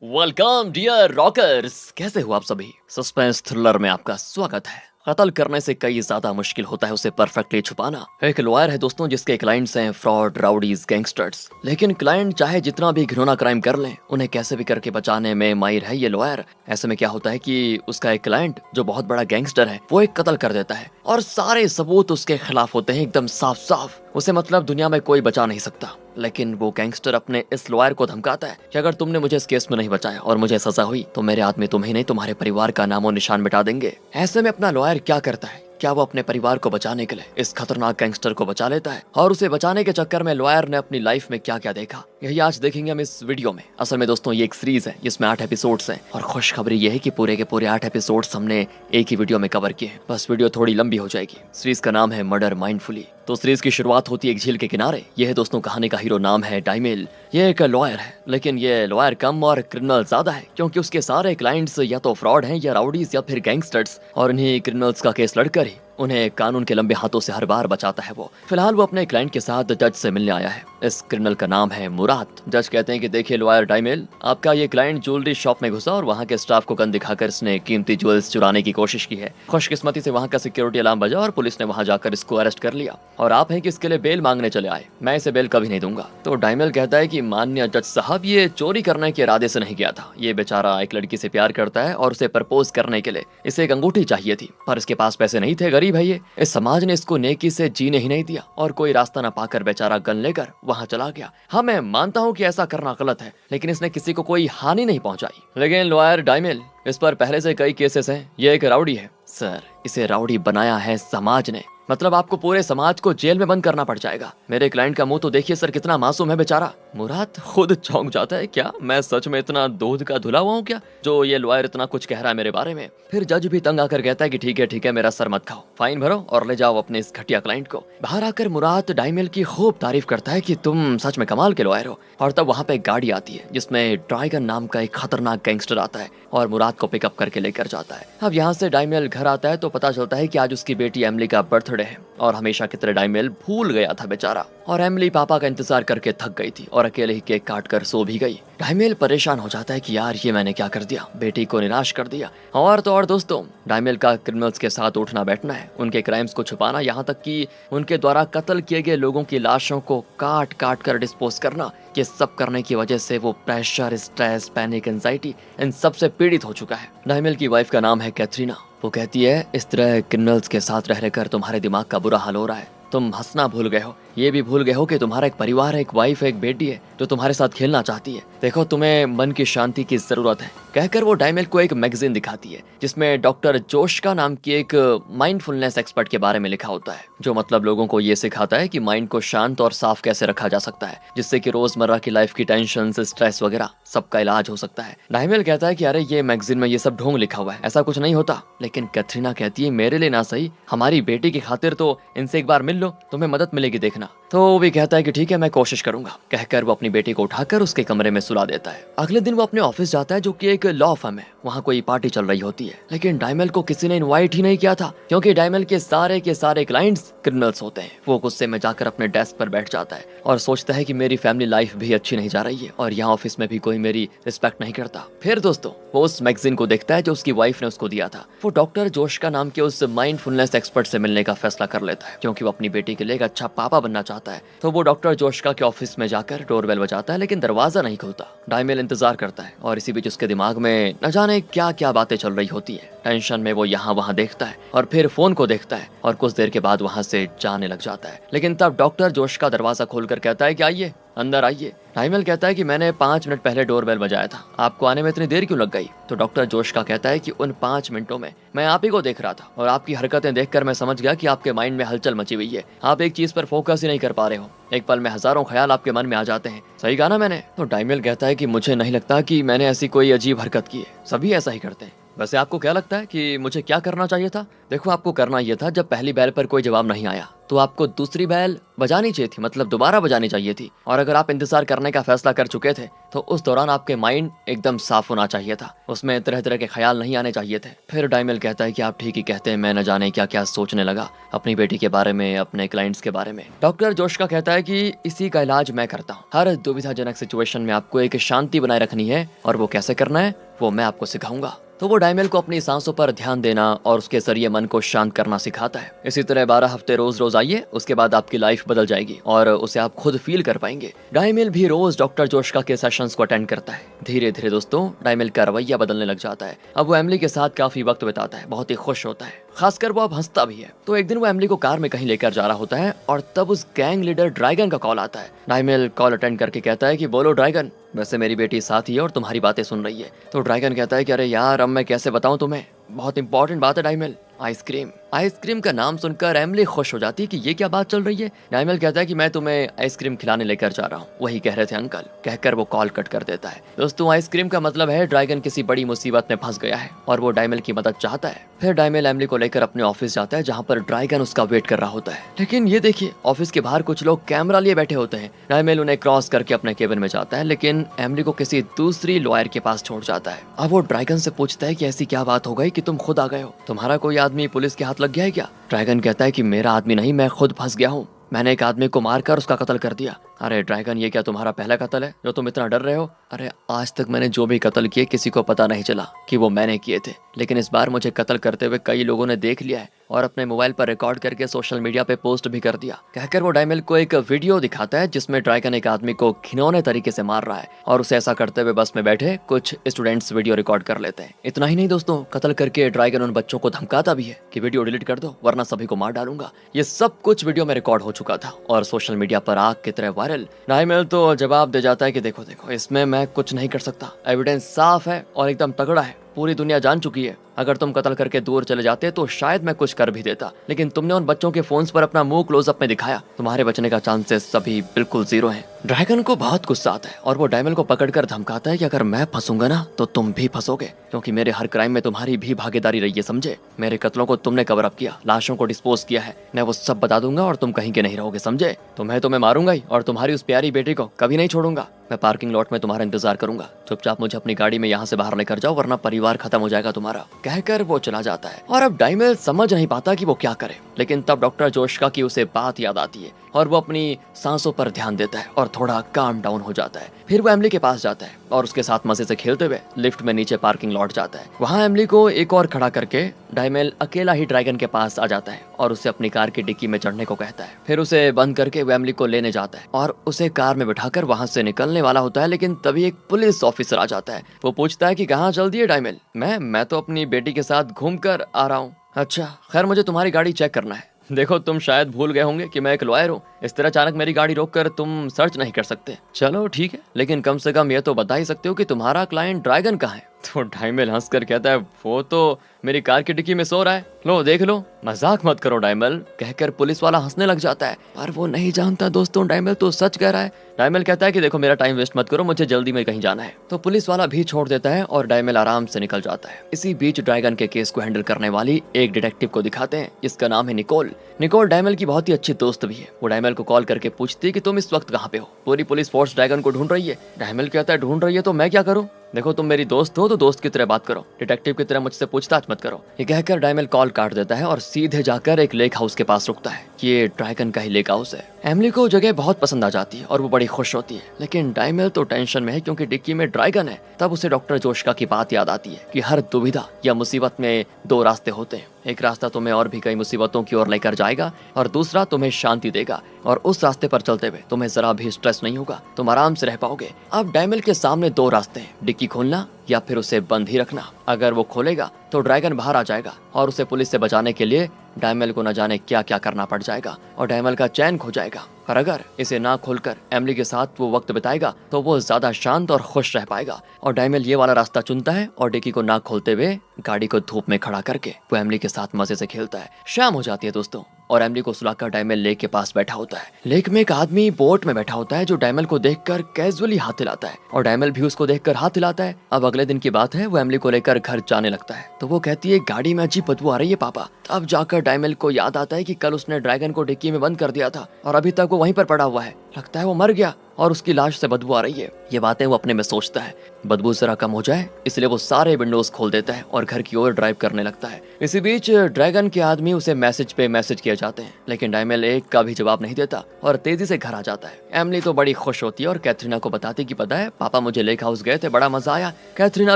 Welcome dear rockers. कैसे हो आप सभी? सस्पेंस थ्रिलर में आपका स्वागत है। कत्ल करने से कई ज्यादा मुश्किल होता है उसे परफेक्टली छुपाना। एक लॉयर है दोस्तों जिसके क्लाइंट्स हैं फ्रॉड, राउडीज, गैंगस्टर्स। लेकिन क्लाइंट चाहे जितना भी घिनौना क्राइम कर लें, उन्हें कैसे भी करके बचाने में माहिर है ये लॉयर। ऐसे में क्या होता है कि उसका एक क्लाइंट जो बहुत बड़ा गैंगस्टर है वो एक कत्ल कर देता है और सारे सबूत उसके खिलाफ होते हैं, एकदम साफ साफ। उसे मतलब दुनिया में कोई बचा नहीं सकता। लेकिन वो गैंगस्टर अपने इस लॉयर को धमकाता है कि अगर तुमने मुझे इस केस में नहीं बचाया और मुझे सजा हुई तो मेरे आदमी तुम्हें नहीं तुम्हारे परिवार का नामो निशान मिटा देंगे। ऐसे में अपना लॉयर क्या करता है? क्या वो अपने परिवार को बचाने के लिए इस खतरनाक गैंगस्टर को बचा लेता है? और उसे बचाने के चक्कर में लॉयर ने अपनी लाइफ में क्या क्या देखा, यही आज देखेंगे हम इस वीडियो में। असल में दोस्तों ये एक सीरीज है जिसमें 8 एपिसोड्स हैं और खुशखबरी ये है कि पूरे के पूरे 8 एपिसोड्स हमने एक ही वीडियो में कवर किए हैं। बस वीडियो थोड़ी लंबी हो जाएगी। सीरीज का नाम है मर्डर माइंडफुली। तो सीरीज की शुरुआत होती है एक झील के किनारे। यह है दोस्तों कहानी का हीरो, नाम है डाइमेल। ये एक लॉयर है, लेकिन ये लॉयर कम और क्रिमिनल ज्यादा है, क्योंकि उसके सारे क्लाइंट्स या तो फ्रॉड हैं या राउडीज या फिर गैंगस्टर्स, और इन्हीं क्रिमिनल्स का केस लड़कर ही उन्हें कानून के लंबे हाथों से हर बार बचाता है वो। फिलहाल वो अपने क्लाइंट के साथ जज से मिलने आया है। इस क्रिमिनल का नाम है मुराद। जज कहते हैं कि देखिए लॉयर डाइमेल, आपका ये क्लाइंट ज्वेलरी शॉप में घुसा और वहाँ के स्टाफ को गन दिखाकर इसने कीमती ज्वेल्स चुराने की कोशिश की है। खुशकिस्मती से वहाँ का सिक्योरिटी अलार्म बजा और पुलिस ने वहाँ जाकर इसको अरेस्ट कर लिया, और आप हैं कि इसके लिए बेल मांगने चले आए। मैं इसे बेल कभी नहीं दूंगा। तो डाइमेल कहता है कि माननीय जज साहब, ये चोरी करने के इरादे से नहीं किया था। ये बेचारा एक लड़की से प्यार करता है और उसे प्रपोज करने के लिए इसे एक अंगूठी चाहिए थी, पर इसके पास पैसे नहीं थे, गरीब है ये। इस समाज ने इसको नेकी से जीने ही नहीं दिया और कोई रास्ता न पाकर बेचारा गन लेकर वहाँ चला गया। हाँ, मैं मानता हूँ कि ऐसा करना गलत है, लेकिन इसने किसी को कोई हानि नहीं पहुंचाई। लेकिन लॉयर डाइमेल, इस पर पहले से कई केसेस हैं। ये एक राउडी है सर। इसे राउडी बनाया है समाज ने। मतलब आपको पूरे समाज को जेल में बंद करना पड़ जाएगा। मेरे क्लाइंट का मुंह तो देखिए सर, कितना मासूम है बेचारा। मुराद खुद चौंक जाता है, क्या मैं सच में इतना दूध का धुला हुआ हूँ क्या, जो ये लॉयर इतना कुछ कह रहा है मेरे बारे में? फिर जज भी तंग आकर कहता है कि ठीक है, मेरा सर मत खाओ, फाइन भरो और ले जाओ अपने इस घटिया क्लाइंट को। बाहर आकर मुराद डाइमेल की खूब तारीफ करता है कि तुम सच में कमाल के लॉयर हो। और तब वहाँ पे एक गाड़ी आती है जिसमें ड्रैगन नाम का एक खतरनाक गैंगस्टर आता है और मुराद को पिकअप करके लेकर जाता है। अब यहाँ से डाइमेल घर आता है तो पता चलता है कि आज उसकी बेटी एमिली का बर्थडे है, और हमेशा की तरह डाइमेल भूल गया था बेचारा। और एमिली पापा का इंतजार करके थक गई थी और अकेले ही केक काट कर सो भी गई। डाइमेल परेशान हो जाता है कि यार ये मैंने क्या कर दिया, बेटी को निराश कर दिया। और तो और दोस्तों, डाइमेल का क्रिमिनल्स के साथ उठना बैठना है, उनके क्राइम्स को छुपाना, यहाँ तक कि उनके द्वारा कत्ल किए गए लोगों की लाशों को काट काट कर डिस्पोज करना। ये सब करने की वजह से वो प्रेशर, स्ट्रेस, पैनिक, एंजाइटी, इन सब से पीड़ित हो चुका है। डाइमेल की वाइफ का नाम है कैथरीना। वो कहती है, इस तरह क्रिमिनल्स के साथ रह रहकर तुम्हारे दिमाग का बुरा हाल हो रहा है। तुम हंसना भूल गए हो, ये भी भूल गए हो कि तुम्हारा एक परिवार है, एक वाइफ है, एक बेटी है जो तुम्हारे साथ खेलना चाहती है। देखो तुम्हें मन की शांति की जरूरत है, कहकर वो डाइमेल को एक मैगजीन दिखाती है जिसमें डॉक्टर जोश्का नाम की एक माइंडफुलनेस एक्सपर्ट के बारे में लिखा होता है, जो मतलब लोगों को ये सिखाता है कि माइंड को शांत और साफ कैसे रखा जा सकता है, जिससे कि रोजमर्रा की लाइफ की टेंशन, स्ट्रेस वगैरह सबका इलाज हो सकता है। डाइमेल कहता है कि अरे ये मैगजीन में ये सब ढोंग लिखा हुआ है, ऐसा कुछ नहीं होता। लेकिन कैथरीना कहती है, मेरे लिए ना सही, हमारी बेटी की खातिर तो इनसे एक बार मिल लो, तुम्हें मदद मिलेगी देखना। तो वो भी कहता है कि ठीक है, मैं कोशिश करूंगा, कहकर वो अपनी बेटी को उठाकर उसके कमरे में सुला देता है। अगले दिन वो अपने ऑफिस जाता है जो कि एक लॉ फर्म है। वहाँ कोई पार्टी चल रही होती है, लेकिन डाइमेल को किसी ने इनवाइट ही नहीं किया था, क्योंकि डाइमेल के सारे क्लाइंट्स क्रिमिनल्स होते हैं। वो गुस्से में जाकर अपने डेस्क पर बैठ जाता है और सोचता है कि मेरी फैमिली लाइफ भी अच्छी नहीं जा रही है और यहाँ ऑफिस में भी कोई मेरी रिस्पेक्ट नहीं करता। फिर दोस्तों वो उस मैगजीन को देखता है जो उसकी वाइफ ने उसको दिया था। वो डॉक्टर जोश्का नाम के उस माइंडफुलनेस एक्सपर्ट से मिलने का फैसला कर लेता है, क्योंकि वो अपनी बेटी के लिए एक अच्छा पापा बनना चाहता है। तो वो डॉक्टर जोश्का के ऑफिस में जाकर डोरबेल बजाता है, लेकिन दरवाजा नहीं खुलता। डाइमेल इंतजार करता है और इसी बीच उसके दिमाग में न जाने क्या क्या बातें चल रही होती है। टेंशन में वो यहाँ वहाँ देखता है और फिर फोन को देखता है और कुछ देर के बाद वहाँ से जाने लग जाता है। लेकिन तब डॉक्टर जोश्का दरवाजा खोलकर कहता है कि आइए, अंदर आइए। डाइमेल कहता है कि मैंने 5 मिनट पहले डोरबेल बजाया था, आपको आने में इतनी देर क्यों लग गई? तो डॉक्टर जोश्का कहता है कि उन 5 मिनटों में मैं आप ही को देख रहा था और आपकी हरकतें देखकर मैं समझ गया कि आपके माइंड में हलचल मची हुई है। आप एक चीज पर फोकस ही नहीं कर पा रहे हो, एक पल में हजारों ख्याल आपके मन में आ जाते हैं। सही कहा ना मैंने? तो डाइमेल कहता है कि मुझे नहीं लगता कि मैंने ऐसी कोई अजीब हरकत की है, सभी ऐसा ही करते हैं। वैसे आपको क्या लगता है कि मुझे क्या करना चाहिए था? देखो, आपको करना ये था, जब पहली बेल पर कोई जवाब नहीं आया तो आपको दूसरी बेल बजानी चाहिए थी, मतलब दोबारा बजानी चाहिए थी। और अगर आप इंतजार करने का फैसला कर चुके थे तो उस दौरान आपके माइंड एकदम साफ होना चाहिए था, उसमें तरह तरह के ख्याल नहीं आने चाहिए थे। फिर डाइमल कहता है कि आप ठीक ही कहते हैं, मैं न जाने क्या क्या सोचने लगा अपनी बेटी के बारे में, अपने क्लाइंट्स के बारे में। डॉक्टर जोश्का कहता है कि इसी का इलाज मैं करता हूँ। हर दुविधाजनक सिचुएशन में आपको एक शांति बनाए रखनी है, और वो कैसे करना है वो मैं आपको सिखाऊंगा। तो वो डाइमल को अपनी सांसों पर ध्यान देना और उसके जरिए मन को शांत करना सिखाता है। इसी तरह 12 हफ्ते रोज रोज आइए, उसके बाद आपकी लाइफ बदल जाएगी और उसे आप खुद फील कर पाएंगे। डाइमल भी रोज डॉक्टर जोश्का के सेशंस को अटेंड करता है। धीरे धीरे दोस्तों डाइमल का रवैया बदलने लग जाता है। अब वो एमिली के साथ काफी वक्त बिताता है, बहुत ही खुश होता है, खासकर वो अब हंसता भी है। तो एक दिन वो एमिली को कार में कहीं लेकर जा रहा होता है और तब उस गैंग लीडर ड्रैगन का कॉल आता है। डाइमल कॉल अटेंड करके कहता है कि बोलो ड्रैगन, वैसे मेरी बेटी साथ ही है और तुम्हारी बातें सुन रही है। तो ड्रैगन कहता है कि अरे यार, अब मैं कैसे बताऊं तुम्हें, बहुत इंपॉर्टेंट बात है डाइमल, आइसक्रीम। आइसक्रीम का नाम सुनकर एमिली खुश हो जाती है कि ये क्या बात चल रही है। डाइमल कहता है कि मैं तुम्हें आइसक्रीम खिलाने लेकर जा रहा हूँ, वही कह रहे थे अंकल, कहकर वो कॉल कट कर देता है। दोस्तों आइसक्रीम का मतलब है ड्रैगन किसी बड़ी मुसीबत में फंस गया है और वो डाइमल की मदद चाहता है। फिर डाइमल एमिली को लेकर अपने ऑफिस जाता है, जहाँ पर ड्रैगन उसका वेट कर रहा होता है। लेकिन ये देखिए, ऑफिस के बाहर कुछ लोग कैमरा लिए बैठे होते हैं। डाइमल उन्हें क्रॉस करके अपने केबिन में जाता है, लेकिन एमिली को किसी दूसरी लॉयर के पास छोड़ जाता है। अब वो ड्रैगन से पूछता है कि ऐसी क्या बात हो गई कि तुम खुद आ गए हो, तुम्हारा कोई आदमी पुलिस के हाथ लग गया है क्या? ड्रैगन कहता है कि मेरा आदमी नहीं, मैं खुद फंस गया हूँ, मैंने एक आदमी को मारकर उसका कत्ल कर दिया। अरे ड्रैगन, ये क्या तुम्हारा पहला कत्ल है जो तुम इतना डर रहे हो? अरे आज तक मैंने जो भी कत्ल किए किसी को पता नहीं चला कि वो मैंने किए थे, लेकिन इस बार मुझे कत्ल करते हुए कई लोगों ने देख लिया है और अपने मोबाइल पर रिकॉर्ड करके सोशल मीडिया पे पोस्ट भी कर दिया। कहकर वो डाइमल को एक वीडियो दिखाता है जिसमें ड्रैगन एक आदमी को घिनौने तरीके से मार रहा है और उसे ऐसा करते हुए बस में बैठे कुछ स्टूडेंट्स वीडियो रिकॉर्ड कर लेते हैं। इतना ही नहीं दोस्तों, कत्ल करके ड्रैगन उन बच्चों को धमकाता भी है कि वीडियो डिलीट कर दो वरना सभी को मार डालूंगा। ये सब कुछ वीडियो में रिकॉर्ड हो चुका था और सोशल मीडिया पर आग की तरह वायरल। डाइमल तो जवाब दे जाता है कि देखो देखो, इसमें मैं कुछ नहीं कर सकता, एविडेंस साफ है और एकदम तगड़ा है, पूरी दुनिया जान चुकी है। अगर तुम कत्ल करके दूर चले जाते तो शायद मैं कुछ कर भी देता, लेकिन तुमने उन बच्चों के फोन्स पर अपना मुंह क्लोजअप में दिखाया, तुम्हारे बचने का चांसेस सभी बिल्कुल जीरो हैं। ड्रैगन को बहुत गुस्सा आता है और वो डाइमल को पकड़कर धमकाता है कि अगर मैं फंसूंगा ना तो तुम भी फंसोगे, क्योंकि मेरे हर क्राइम में तुम्हारी भी भागीदारी रही है, समझे? मेरे कत्लों को तुमने कवर अप किया, लाशों को डिस्पोज किया है, मैं वो सब बता दूंगा और तुम कहीं के नहीं रहोगे, समझे? तुम्हें तो मैं मारूंगा ही और तुम्हारी उस प्यारी बेटी को कभी नहीं छोड़ूंगा। मैं पार्किंग लॉट में तुम्हारा इंतजार करूंगा, चुपचाप मुझे अपनी गाड़ी में यहाँ से बाहर लेकर जाओ वरना परिवार खत्म हो जाएगा तुम्हारा। कहकर वो चला जाता है और अब डाइमल समझ नहीं पाता कि वो क्या करे। लेकिन तब डॉक्टर जोश्का की उसे बात याद आती है और वो अपनी सांसों पर ध्यान देता है और थोड़ा काम डाउन हो जाता है। फिर वो एमिली के पास जाता है और उसके साथ मजे से खेलते हुए लिफ्ट में नीचे पार्किंग लॉट जाता है। वहाँ एमिली को एक और खड़ा करके डाइमल अकेला ही ड्रैगन के पास आ जाता है और उसे अपनी कार की डिक्की में चढ़ने को कहता है। फिर उसे बंद करके वो एमिली को लेने जाता है और उसे कार में बिठाकर वहाँ से निकलने वाला होता है, लेकिन तभी एक पुलिस ऑफिसर आ जाता है। वो पूछता है कि कहाँ चल दिए डाइमल? मैं तो अपनी बेटी के साथ घूम कर आ रहा हूँ। अच्छा, खैर मुझे तुम्हारी गाड़ी चेक करना है। देखो, तुम शायद भूल गए होंगे कि मैं एक लॉयर हूँ, इस तरह अचानक मेरी गाड़ी रोककर तुम सर्च नहीं कर सकते। चलो ठीक है, लेकिन कम से कम ये तो बता ही सकते हो कि तुम्हारा क्लाइंट ड्रैगन कहाँ है? तो डाइमल हंसकर कहता है, वो तो मेरी कार की डिक्की में सो रहा है, लो देख लो। मजाक मत करो डाइमल, कहकर पुलिस वाला हंसने लग जाता है, पर वो नहीं जानता दोस्तों डाइमल तो सच कह रहा है। डाइमल कहता है कि देखो, मेरा टाइम वेस्ट मत करो, मुझे जल्दी में कहीं जाना है। तो पुलिस वाला भी छोड़ देता है और डाइमल आराम से निकल जाता है। इसी बीच ड्रैगन के केस को हैंडल करने वाली एक डिटेक्टिव को दिखाते हैं, जिसका नाम है निकोल। निकोल डाइमल की बहुत ही अच्छी दोस्त भी है। वो डाइमल को कॉल करके पूछती है कि तुम इस वक्त कहाँ पे हो? पूरी पुलिस फोर्स ड्रैगन को ढूंढ रही है। डाइमल कहता है, ढूंढ रही है तो मैं क्या करूँ? देखो, तुम मेरी दोस्त हो तो दोस्त की तरह बात करो, डिटेक्टिव की तरह मुझसे पूछताछ मत करो। ये कहकर डाइमल कॉल काट देता है और सीधे जाकर एक लेक हाउस के पास रुकता है। ये ड्रैगन का ही लेक हाउस है। एमिली को जगह बहुत पसंद आ जाती है और वो बड़ी खुश होती है, लेकिन डाइमल तो टेंशन में है क्योंकि डिक्की में ड्रैगन है। तब उसे डॉक्टर जोश्का की बात याद आती है कि हर दुविधा या मुसीबत में दो रास्ते होते हैं, एक रास्ता तुम्हें और भी कई मुसीबतों की ओर लेकर जाएगा और दूसरा तुम्हें शांति देगा, और उस रास्ते पर चलते हुए तुम्हें जरा भी स्ट्रेस नहीं होगा, तुम आराम से रह पाओगे। अब डाइमल के सामने दो रास्ते हैं, डिक्की खोलना या फिर उसे बंद ही रखना। अगर वो खोलेगा तो ड्रैगन बाहर आ जाएगा और उसे पुलिस से बचाने के लिए डाइमल को न जाने क्या क्या करना पड़ जाएगा और डाइमल का चैन खो जाएगा। और अगर इसे ना खोलकर एमिली के साथ वो वक्त बिताएगा तो वो ज्यादा शांत और खुश रह पाएगा। और डाइमल ये वाला रास्ता चुनता है और डिक्की को ना खोलते हुए गाड़ी को धूप में खड़ा करके वो एमिली के साथ मजे से खेलता है। शाम हो जाती है दोस्तों और एमिली को सुलाकर डायमल लेक के पास बैठा होता है। लेक में एक आदमी बोट में बैठा होता है जो डायमल को देखकर कैजुअली हाथ हिलाता है और डायमल भी उसको देखकर हाथ हिलाता है। अब अगले दिन की बात है, वो एमिली को लेकर घर जाने लगता है तो वो कहती है गाड़ी में अजीब बदबू आ रही है पापा। तब जाकर डायमल को याद आता है कि कल उसने ड्रैगन को डिक्की में बंद कर दिया था और अभी तक वो वहीं पर पड़ा हुआ है। लगता है वो मर गया और उसकी लाश से बदबू आ रही है। ये बातें वो अपने में सोचता है। बदबू जरा कम हो जाए इसलिए वो सारे विंडोज खोल देता है और घर की ओर ड्राइव करने लगता है। इसी बीच ड्रैगन के आदमी उसे मैसेज पे मैसेज किए जाते हैं लेकिन डायमल एक का भी जवाब नहीं देता और तेजी से घर आ जाता है। एमिली तो बड़ी खुश होती है और कैथरीना को बताती कि पता है पापा मुझे लेक हाउस गए थे, बड़ा मजा आया। कैथरीना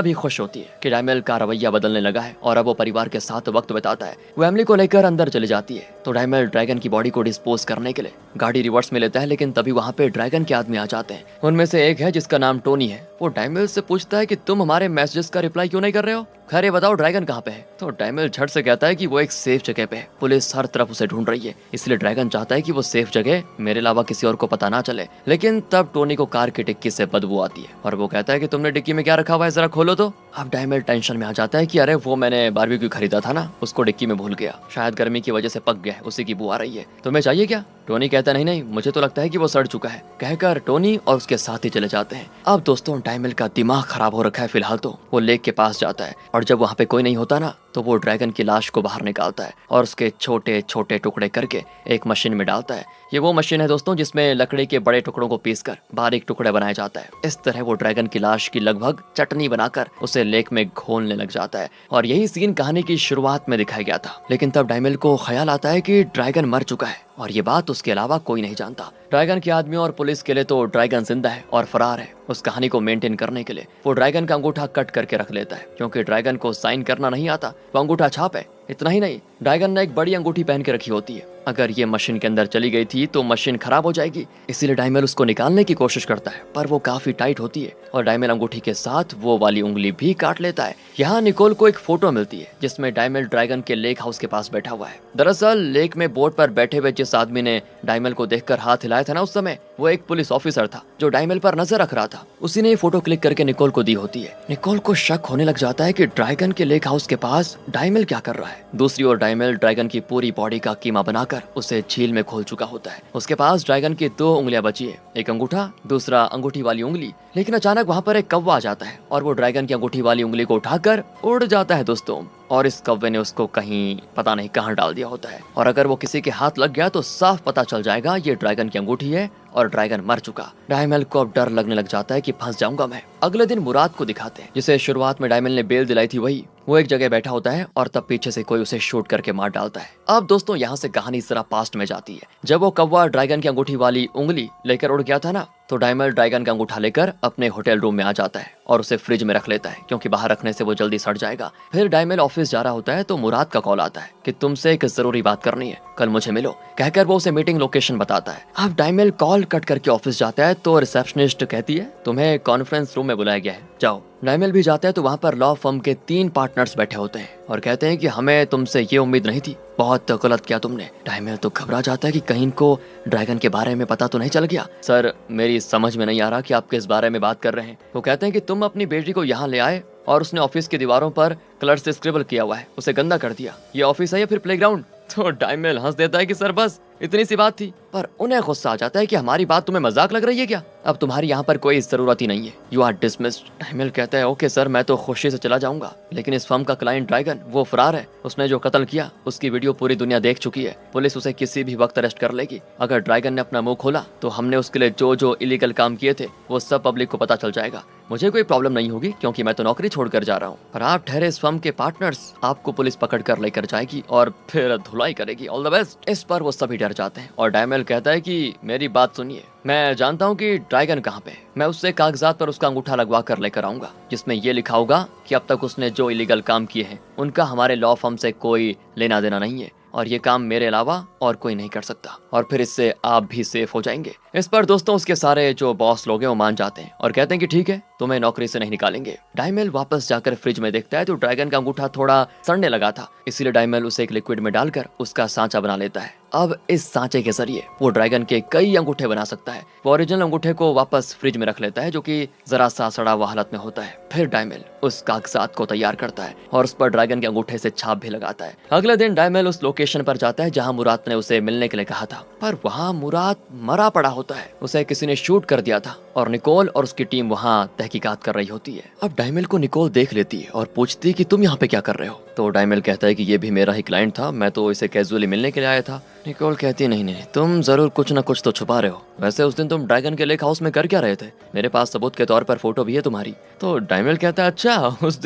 भी खुश होती है कि डायमल का रवैया बदलने लगा है और अब वो परिवार के साथ वक्त बिताता है। वो एमिली को लेकर अंदर चली जाती है तो डायमल ड्रैगन की बॉडी को डिस्पोज करने के लिए गाड़ी रिवर्स में लेता है लेकिन तभी वहाँ पे ड्रैगन के आदमी आ जाते हैं। उनमें से एक है जिसका नाम टोनी है। वो डायमल से पूछता है कि तुम हमारे मैसेजेस का रिप्लाई क्यों नहीं कर रहे हो, खैर ये बताओ ड्रैगन कहाँ पे है। तो डायमल झट से कहता है कि वो एक सेफ जगह पे है, पुलिस हर तरफ उसे ढूंढ रही है, इसलिए ड्रैगन चाहता है कि वो सेफ जगह मेरे अलावा किसी और को पता ना चले। लेकिन तब टोनी को कार की डिक्की से बदबू आती है और वो कहता है कि तुमने डिक्की में क्या रखा हुआ है, जरा खोलो तो। अब डायमल टेंशन में आ जाता है कि अरे वो मैंने बारबेक्यू खरीदा था ना, उसको डिक्की में भूल गया, शायद गर्मी की वजह से पक गया है, उसी की बू आ रही है, तुम्हें चाहिए क्या। टोनी कहता नहीं नहीं, मुझे तो लगता है कि वो सड़ चुका है, कहकर टोनी और उसके साथी चले जाते हैं। अब दोस्तों डायमल का दिमाग खराब हो रखा है फिलहाल तो। वो लेक के पास जाता है और जब वहाँ पे कोई नहीं होता ना तो वो ड्रैगन की लाश को बाहर निकालता है और उसके छोटे छोटे टुकड़े करके एक मशीन में डालता है। ये वो मशीन है दोस्तों जिसमें लकड़ी के बड़े टुकड़ों को पीसकर बारीक टुकड़े बनाया जाता है। इस तरह वो ड्रैगन की लाश की लगभग चटनी बनाकर उसे लेक में घोलने लग जाता है और यही सीन कहानी की शुरुआत में दिखाया गया था। लेकिन तब डायमल को ख्याल आता है कि ड्रैगन मर चुका है और ये बात उसके अलावा कोई नहीं जानता। ड्रैगन के आदमी और पुलिस के लिए तो ड्रैगन जिंदा है और फरार है। उस कहानी को मेंटेन करने के लिए वो ड्रैगन का अंगूठा कट करके रख लेता है क्योंकि ड्रैगन को साइन करना नहीं आता, वो अंगूठा छाप है। इतना ही नहीं, ड्रैगन ने एक बड़ी अंगूठी पहन के रखी होती है, अगर ये मशीन के अंदर चली गई थी तो मशीन खराब हो जाएगी, इसीलिए डायमल उसको निकालने की कोशिश करता है पर वो काफी टाइट होती है और डायमल अंगूठी के साथ वो वाली उंगली भी काट लेता है। यहाँ निकोल को एक फोटो मिलती है जिसमें डायमल ड्रैगन के लेक हाउस के पास बैठा हुआ है। दरअसल लेक में बोट पर बैठे हुए जिस आदमी ने डायमल को देखकर हाथ हिलाया था ना उस समय, वो एक पुलिस ऑफिसर था जो डायमल पर नजर रख रहा था। उसी ने ये फोटो क्लिक करके निकोल को दी होती है। निकोल को शक होने लग जाता है कि ड्रैगन के लेक हाउस के पास डायमल क्या कर रहा है। दूसरी ओर डायमल ड्रैगन की पूरी बॉडी का कीमा बनाकर उसे झील में खोल चुका होता है। उसके पास ड्रैगन की 2 उंगलियां बची है, एक अंगूठा, दूसरा अंगूठी वाली उंगली। लेकिन अचानक वहाँ पर एक कौवा आ जाता है और वो ड्रैगन की अंगूठी वाली उंगली को उठाकर उड़ जाता है दोस्तों, और इस कौवे ने उसको कहीं पता नहीं कहाँ डाल दिया होता है। और अगर वो किसी के हाथ लग गया तो साफ पता चल जाएगा ये ड्रैगन की अंगूठी है और ड्रैगन मर चुका। डायमल को अब डर लगने लग जाता है कि फंस जाऊंगा मैं। अगले दिन मुराद को दिखाते हैं जिसे शुरुआत में डायमल ने बेल दिलाई थी वही। वो एक जगह बैठा होता है और तब पीछे से कोई उसे शूट करके मार डालता है। अब दोस्तों यहाँ से कहानी जरा पास्ट में जाती है। जब वो कौवा ड्रैगन की अंगूठी वाली उंगली लेकर उड़ गया था ना, तो डायमल ड्रैगन का अंगूठा लेकर अपने होटल रूम में आ जाता है और उसे फ्रिज में रख लेता है क्योंकि बाहर रखने से वो जल्दी सड़ जाएगा। फिर डायमल ऑफिस जा रहा होता है तो मुराद का कॉल आता है कि तुमसे एक जरूरी बात करनी है, कल मुझे मिलो, कहकर वो उसे मीटिंग लोकेशन बताता है। अब डायमल कॉल कट करके ऑफिस जाता है तो रिसेप्शनिस्ट कहती है तुम्हें कॉन्फ्रेंस रूम में बुलाया गया है, जाओ। डायमल भी जाता है तो वहाँ पर लॉ फर्म के 3 पार्टनर्स बैठे होते हैं और कहते हैं कि हमें तुमसे ये उम्मीद नहीं थी, बहुत गलत किया तुमने। डायमल तो घबरा जाता है कि कहीं इनको ड्रैगन के बारे में पता तो नहीं चल गया। सर मेरी समझ में नहीं आ रहा कि आप किस बारे में बात कर रहे हैं। वो कहते हैं कि तुम अपनी बेटी को यहाँ ले आए और उसने ऑफिस की दीवारों पर कलर से स्क्रिबल किया हुआ है, उसे गंदा कर दिया, ये ऑफिस है या फिर प्लेग्राउंड। तो डायमल हंस देता है कि सर बस इतनी सी बात थी। पर उन्हें गुस्सा आ जाता है कि हमारी बात तुम्हें मजाक लग रही है क्या, अब तुम्हारी यहाँ पर कोई जरूरत ही नहीं है, यू आर डिसमिस्ड। डायमल कहता है ओके सर, मैं तो खुशी से चला जाऊंगा, लेकिन इस फर्म का क्लाइंट ड्रैगन वो फरार है, उसने जो कत्ल किया उसकी वीडियो पूरी दुनिया देख चुकी है, पुलिस उसे किसी भी वक्त अरेस्ट कर लेगी। अगर ड्रैगन ने अपना मुंह खोला तो हमने उसके लिए जो जो इलीगल काम किए थे वो सब पब्लिक को पता चल जाएगा। मुझे कोई प्रॉब्लम नहीं होगी क्योंकि मैं तो नौकरी छोड़कर जा रहा हूँ और आप ठहरे इस फर्म के पार्टनर्स, आपको पुलिस पकड़ कर लेकर जाएगी और फिर धुलाई करेगी, ऑल द बेस्ट। इस पर वो सभी डर जाते हैं और डायमल कहता है कि मेरी बात सुनिए, मैं जानता हूँ कि ड्रैगन कहाँ पे है, मैं उससे कागजात पर उसका अंगूठा लगवा कर लेकर आऊंगा जिसमें ये लिखा होगा कि अब तक उसने जो इलीगल काम किए हैं उनका हमारे लॉ फर्म से कोई लेना देना नहीं है और ये काम मेरे अलावा और कोई नहीं कर सकता, और फिर इससे आप भी सेफ हो जाएंगे। इस पर दोस्तों उसके सारे जो बॉस लोग हैं वो मान जाते हैं और कहते हैं कि ठीक है, तुम्हें नौकरी से नहीं निकालेंगे। डायमल वापस जाकर फ्रिज में देखता है तो ड्रैगन का अंगूठा थोड़ा सड़ने लगा था, इसीलिए डायमल उसे एक लिक्विड में डालकर उसका सांचा बना लेता है। अब इस सांचे के जरिए वो ड्रैगन के कई अंगूठे बना सकता है। वो ओरिजिनल अंगूठे को वापस फ्रिज में रख लेता है जो कि जरा सा सड़ा हुआ हालत में होता है। फिर डायमल उस कागजात को तैयार करता है और उस पर ड्रैगन के अंगूठे से छाप भी लगाता है। अगले दिन डायमल उस लोकेशन पर जाता है जहां मुराद ने उसे मिलने के लिए कहा था, पर वहां मुराद मरा पड़ा होता है। उसे किसी ने शूट कर दिया था और निकोल और उसकी टीम वहां तहकीकात कर रही होती है। अब डायमल को निकोल देख लेती है और पूछती है कि तुम यहाँ पे क्या कर रहे हो। तो डायमल कहता है कि ये भी मेरा ही क्लाइंट था, मैं तो इसे कैजुअली मिलने के लिए आया था। निकोल कहती है, नहीं नहीं, तुम जरूर कुछ ना कुछ तो छुपा रहे हो। वैसे उस दिन तुम ड्रैगन के लेक हाउस में कर क्या रहे थे? मेरे पास सबूत के तौर पर फोटो भी है तुम्हारी। तो डायमल कहता है, अच्छा उस